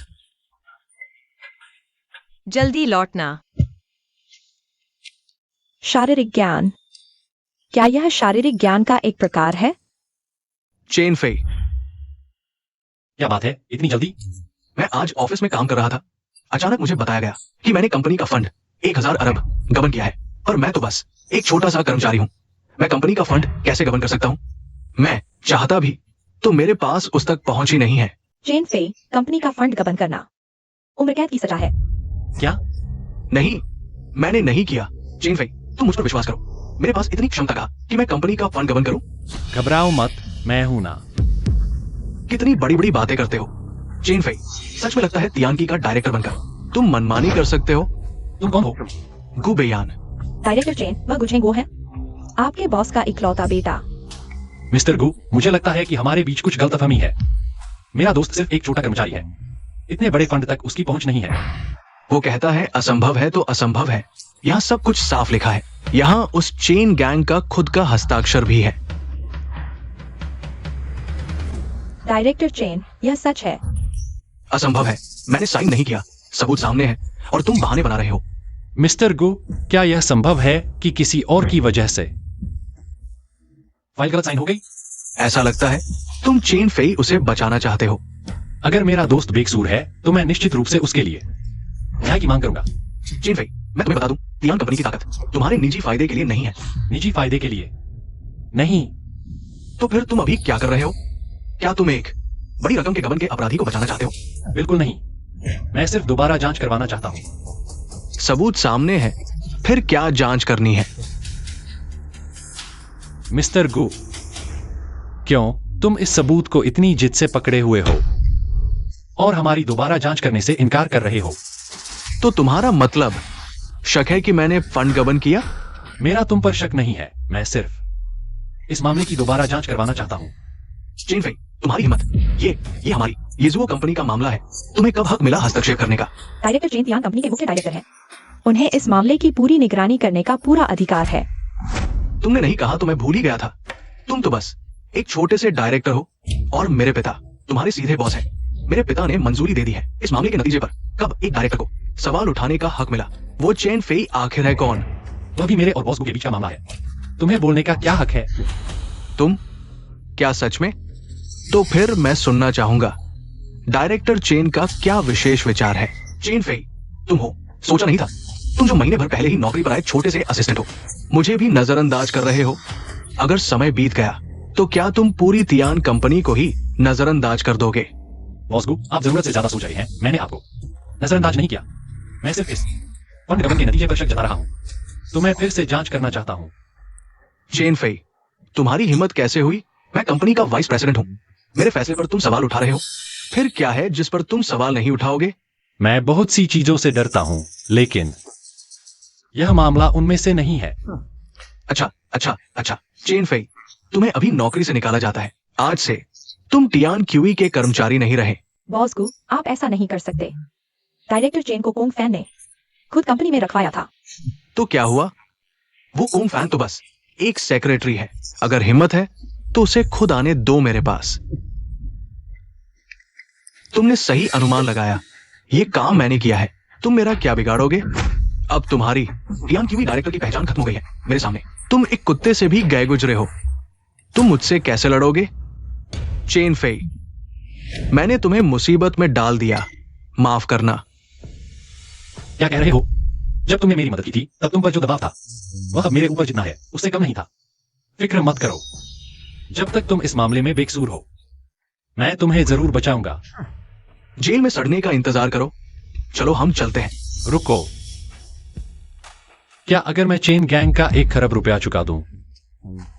जल्दी लौटना। शारीरिक ज्ञान, क्या यह शारीरिक ज्ञान का एक प्रकार है? चेन फेई, क्या बात है, इतनी जल्दी? मैं आज ऑफिस में काम कर रहा था। अचानक मुझे बताया गया कि मैंने कंपनी का फंड 1000 अरब गबन किया है, पर मैं तो बस एक छोटा सा कर्मचारी हूं। मैं कंपनी का फंड कैसे गबन कर सकता हूं? मैं चाहता भी तो मेरे पास उस तक पहुंच ही नहीं है। चेन फेई, कंपनी का फंड गबन करना उम्र कैद की सजा है। क्या? नहीं, मैंने नहीं किया। चेन फेई, तुम मुझ पर विश्वास करो। मेरे पास इतनी क्षमता का कि मैं कंपनी का फंड गबन करूं। घबराओ मत, मैं हूं ना। कितनी बड़ी बड़ी बातें करते हो चेन फेई। सच में लगता है तियानकी का डायरेक्टर बनकर तुम मनमानी कर सकते हो। तुम कौन हो? गु बेयान। डायरेक्टर चेन वह गुझेंगो है, आपके बॉस का इकलौता बेटा। मिस्टर गु, मुझे लगता है कि हमारे बीच कुछ गलतफहमी है। मेरा दोस्त सिर्फ एक छोटा कर्मचारी है, इतने बड़े फंड तक उसकी पहुंच नहीं है। वो कहता है असंभव है तो असंभव है। यहाँ सब कुछ साफ लिखा है। यहाँ उस चेन गैंग का खुद का हस्ताक्षर भी है। डायरेक्टर चेन, यह सच है। असंभव है, मैंने साइन नहीं किया। सबूत सामने है और तुम बहाने बना रहे हो। मिस्टर गु, क्या यह संभव है कि किसी और की वजह से? फाइल गलत साइन हो गई? ऐसा लगता है तुम चेन फेई उसे बचाना चाहते हो। अगर मेरा दोस्त बेकसूर है तो मैं निश्चित रूप से उसके लिए न्याय की मांग करूंगा। चेन फेई, मैं तुम्हें बता दूं, तियान कंपनी की ताकत तुम्हारे निजी फायदे के लिए नहीं है। निजी फायदे के लिए नहीं? तो फिर तुम अभी क्या कर रहे हो? क्या तुम एक बड़ी रकम के गबन के अपराधी को बचाना चाहते हो? बिल्कुल नहीं, मैं सिर्फ दोबारा जांच करवाना चाहता हूं। सबूत सामने है, फिर क्या जांच करनी है? मिस्टर गु, क्यों तुम इस सबूत को इतनी जिद से पकड़े हुए हो और हमारी दोबारा जांच करने से इनकार कर रहे हो? तो तुम्हारा मतलब शक है कि मैंने फंड गबन किया? मेरा तुम पर शक नहीं है, मैं सिर्फ इस मामले की दोबारा जांच करवाना चाहता हूं। चेन फेई, तुम्हारी हिम्मत, ये हमारी येजुओ कंपनी का मामला है। तुम्हें कब हक मिला हस्तक्षेप करने का? डायरेक्टर चेन तियान कंपनी के मुख्य डायरेक्टर हैं, उन्हें इस मामले की पूरी निगरानी करने का पूरा अधिकार है। तुमने नहीं कहा तो मैं भूल ही गया था। तुम तो बस एक छोटे से डायरेक्टर हो और मेरे पिता तुम्हारे सीधे बॉस है। मेरे पिता ने मंजूरी दे दी है। इस मामले के नतीजे पर कब एक डायरेक्टर को सवाल उठाने का हक मिला? वो चेन फेई आखिर है कौन? तो अभी मेरे और बॉस के बीच का मामला है, तुम्हें बोलने का क्या हक है? तुम? क्या सच में? तो फिर मैं सुनना चाहूंगा डायरेक्टर चेन का क्या विशेष विचार है। चेन फेई, तुम हो, सोचा नहीं था। तुम जो महीने भर पहले ही नौकरी पर आए छोटे से असिस्टेंट हो, मुझे भी नजरअंदाज कर रहे हो। अगर समय बीत गया तो क्या तुम पूरी तियान कंपनी को ही नजरअंदाज कर दोगे? बॉस गु, आप जरूरत से ज्यादा सोच रहे हैं। मैंने आपको नजरअंदाज नहीं किया, मैं सिर्फ इस फंड गबन के नतीजे पर शक जता रहा हूं। तो मैं फिर से जांच करना चाहता हूं। चेन फेई, तुम्हारी हिम्मत कैसे हुई? मैं कंपनी का वाइस प्रेसिडेंट हूं। मेरे फैसले पर तुम सवाल उठा रहे हो। फिर क्या है जिस पर तुम सवाल नहीं उठाओगे? मैं बहुत सी चीजों से डरता हूं, लेकिन यह मामला उनमें से नहीं है। अच्छा। चेन फेई, तुम्हें अभी नौकरी से निकाला जाता है। आज से तुम टियान क्यूई के कर्मचारी नहीं रहे। बॉस गु, आप ऐसा नहीं कर सकते। डायरेक्टर चेन को कोंग फैन ने खुद कंपनी में रखवाया था। तो क्या हुआ? वो कोंग फैन तो बस एक सेक्रेटरी है। अगर हिम्मत है तो उसे खुद आने दो मेरे पास। तुमने सही अनुमान लगाया, ये काम मैंने किया है। तुम मेरा क्या बिगाड़ोगे? अब तुम्हारी टियान क्यूई डायरेक्टर की पहचान खत्म हो गई है मेरे सामने। तुम एक कुत्ते से भी गए गुजरे हो। तुम मुझसे कैसे लड़ोगे? चेन फेई, मैंने तुम्हें मुसीबत में डाल दिया, माफ करना। क्या कह रहे हो? जब तुमने मेरी मदद की थी तब तुम पर जो दबाव था वह अब मेरे ऊपर जितना है उससे कम नहीं था। फिक्र मत करो, जब तक तुम इस मामले में बेकसूर हो मैं तुम्हें जरूर बचाऊंगा। जेल में सड़ने का इंतजार करो। चलो हम चलते हैं। रुको, क्या अगर मैं चेन गैंग का 1 खरब रुपया चुका दूं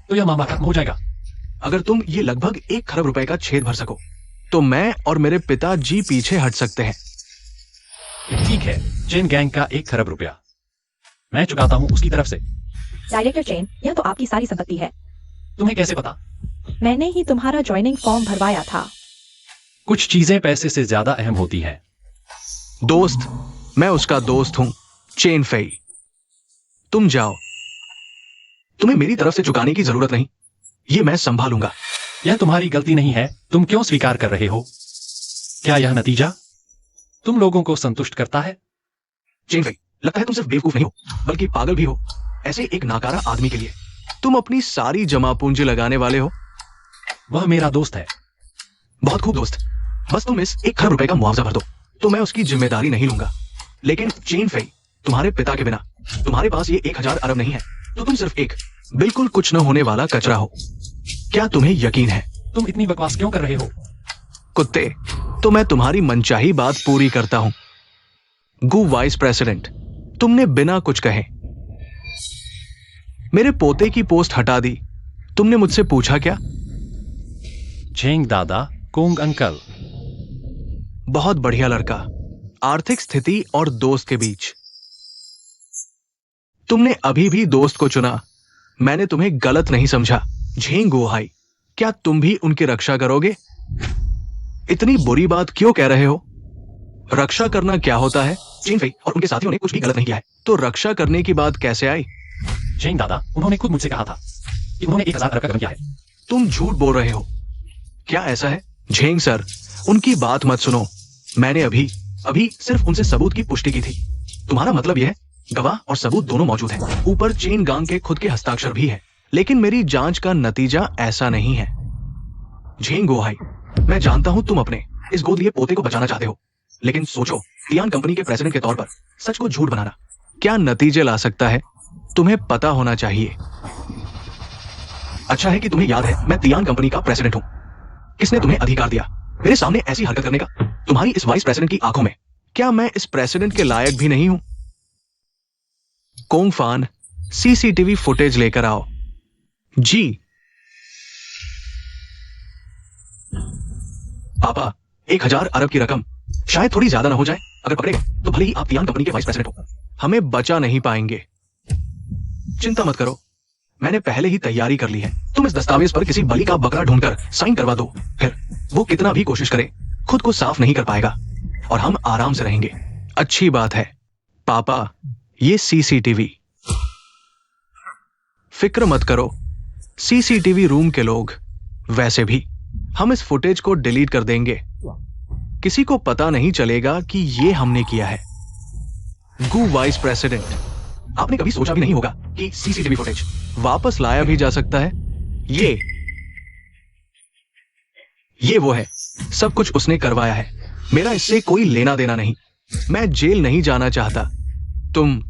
तो यह मामला खत्म हो जाएगा? अगर तुम ये लगभग 1 खरब रुपए का छेद भर सको तो मैं और मेरे पिताजी पीछे हट सकते हैं। ठीक है, चेन गैंग का 1 खरब रुपया मैं चुकाता हूं उसकी तरफ से। डायरेक्टर चेन, यह तो आपकी सारी संपत्ति है। तुम्हें कैसे पता? मैंने ही तुम्हारा ज्वाइनिंग फॉर्म भरवाया था। कुछ चीजें पैसे से ज्यादा अहम होती हैं। दोस्त, मैं उसका दोस्त हूं, चेन फेई। तुम जाओ, तुम्हें मेरी तरफ से चुकाने की जरूरत नहीं, ये मैं संभालूंगा। यह तुम्हारी गलती नहीं है, तुम क्यों स्वीकार कर रहे हो? क्या यह नतीजा तुम लोगों को संतुष्ट करता है? चेन फेई, लगता है तुम सिर्फ बेवकूफ नहीं हो बल्कि पागल भी हो। ऐसे एक नाकारा आदमी के लिए तुम अपनी सारी जमा पूंजी लगाने वाले हो। वह मेरा दोस्त है। बहुत खूब दोस्त, बस तुम इस 1 खरब रुपए का मुआवजा भर दो तो मैं उसकी जिम्मेदारी नहीं लूंगा। लेकिन चेन फेई, तुम्हारे पिता के बिना तुम्हारे पास ये 1000 अरब नहीं है, तो तुम सिर्फ एक बिल्कुल कुछ न होने वाला कचरा हो। क्या तुम्हें यकीन है? तुम इतनी बकवास क्यों कर रहे हो? कुत्ते, तो मैं तुम्हारी मनचाही बात पूरी करता हूं। गु वाइस प्रेसिडेंट, तुमने बिना कुछ कहे मेरे पोते की पोस्ट हटा दी। तुमने मुझसे पूछा क्या? झेंग दादा, कोंग अंकल। बहुत बढ़िया लड़का। आर्थिक स्थिति और दोस्त के बीच तुमने अभी भी दोस्त को चुना। मैंने तुम्हें गलत नहीं समझा। झेंग गोहाई, क्या तुम भी उनकी रक्षा करोगे? इतनी बुरी बात क्यों कह रहे हो? रक्षा करना क्या होता है? चेन फेई और उनके साथियों ने कुछ भी गलत नहीं किया है, तो रक्षा करने की बात कैसे आई? झेंग दादा, उन्होंने खुद मुझसे कहा था कि उन्होंने 1000 अरब का गबन किया है। तुम झूठ बोल रहे हो। क्या ऐसा है? झेंग सर, उनकी बात मत सुनो। मैंने अभी सिर्फ उनसे सबूत की पुष्टि की थी। तुम्हारा मतलब यह है गवाह और सबूत दोनों मौजूद हैं। ऊपर चेन गांग के खुद के हस्ताक्षर भी है। लेकिन मेरी जांच का नतीजा ऐसा नहीं है। झेंग गोहाई, मैं जानता हूं तुम अपने इस गोद लिए पोते को बचाना चाहते हो, लेकिन सोचो, तियान कंपनी के प्रेसिडेंट के तौर पर सच को झूठ बनाना क्या नतीजे ला सकता है? तुम्हें पता होना चाहिए। अच्छा है कि तुम्हें याद है मैं तियान कंपनी का प्रेसिडेंट हूं। किसने तुम्हें अधिकार दिया मेरे सामने ऐसी हरकत करने का? तुम्हारी इस वाइस प्रेसिडेंट की आंखों में क्या मैं इस प्रेसिडेंट के लायक भी नहीं हूं? कोंग फान, सीसीटीवी फुटेज लेकर आओ। जी पापा, 1000 अरब की रकम शायद थोड़ी ज्यादा ना हो जाए। अगर पकड़े गए तो भले ही आप तियान कंपनी के वाइस प्रेसिडेंट हो, हमें बचा नहीं पाएंगे। चिंता मत करो, मैंने पहले ही तैयारी कर ली है। तुम इस दस्तावेज पर किसी बलि का बकरा ढूंढकर साइन करवा दो, फिर वो कितना भी कोशिश करे खुद को साफ नहीं कर पाएगा और हम आराम से रहेंगे। अच्छी बात है पापा, ये सीसीटीवी। फिक्र मत करो, सीसीटीवी रूम के लोग, वैसे भी हम इस फुटेज को डिलीट कर देंगे। किसी को पता नहीं चलेगा कि ये हमने किया है। गु वाइस प्रेसिडेंट, आपने कभी सोचा भी नहीं होगा कि सीसीटीवी फुटेज वापस लाया भी जा सकता है। ये वो है, सब कुछ उसने करवाया है। मेरा इससे कोई लेना देना नहीं। मैं जेल नहीं जाना चाहता। तुम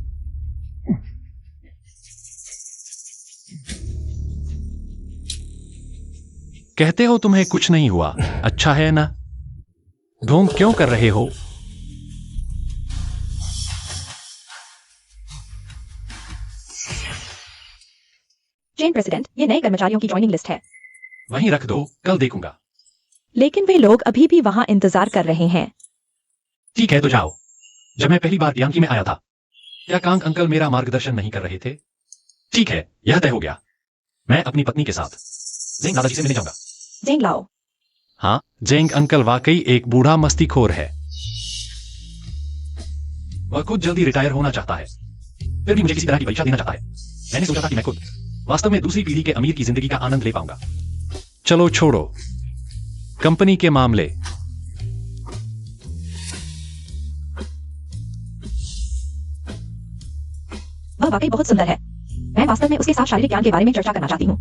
कहते हो तुम्हें कुछ नहीं हुआ, अच्छा है ना? ढोंग क्यों कर रहे हो? चेन प्रेसिडेंट, ये नए कर्मचारियों की ज्वाइनिंग लिस्ट है। वहीं रख दो, कल देखूंगा। लेकिन वे लोग अभी भी वहां इंतजार कर रहे हैं। ठीक है तो जाओ। जब मैं पहली बार यांकी में आया था, क्या कांग अंकल मेरा मार्गदर्शन नहीं कर रहे थे? ठीक है, यह तय हो गया। मैं अपनी पत्नी के साथ जेंग दादाजी से मिलने जाऊंगा। जेंग लाओ। हाँ, जेंग अंकल वाकई एक बूढ़ा मस्तीखोर है। वह खुद जल्दी रिटायर होना चाहता है, फिर भी मुझे किसी तरह की परीक्षा देना चाहता है। मैंने सोचा था कि मैं खुद वास्तव में दूसरी पीढ़ी के अमीर की जिंदगी का आनंद ले पाऊंगा। चलो छोड़ो कंपनी के मामले। वह वाकई बहुत सुंदर है। मैं वास्तव में उसके साथ शारीरिक ज्ञान के बारे में चर्चा करना चाहती हूँ।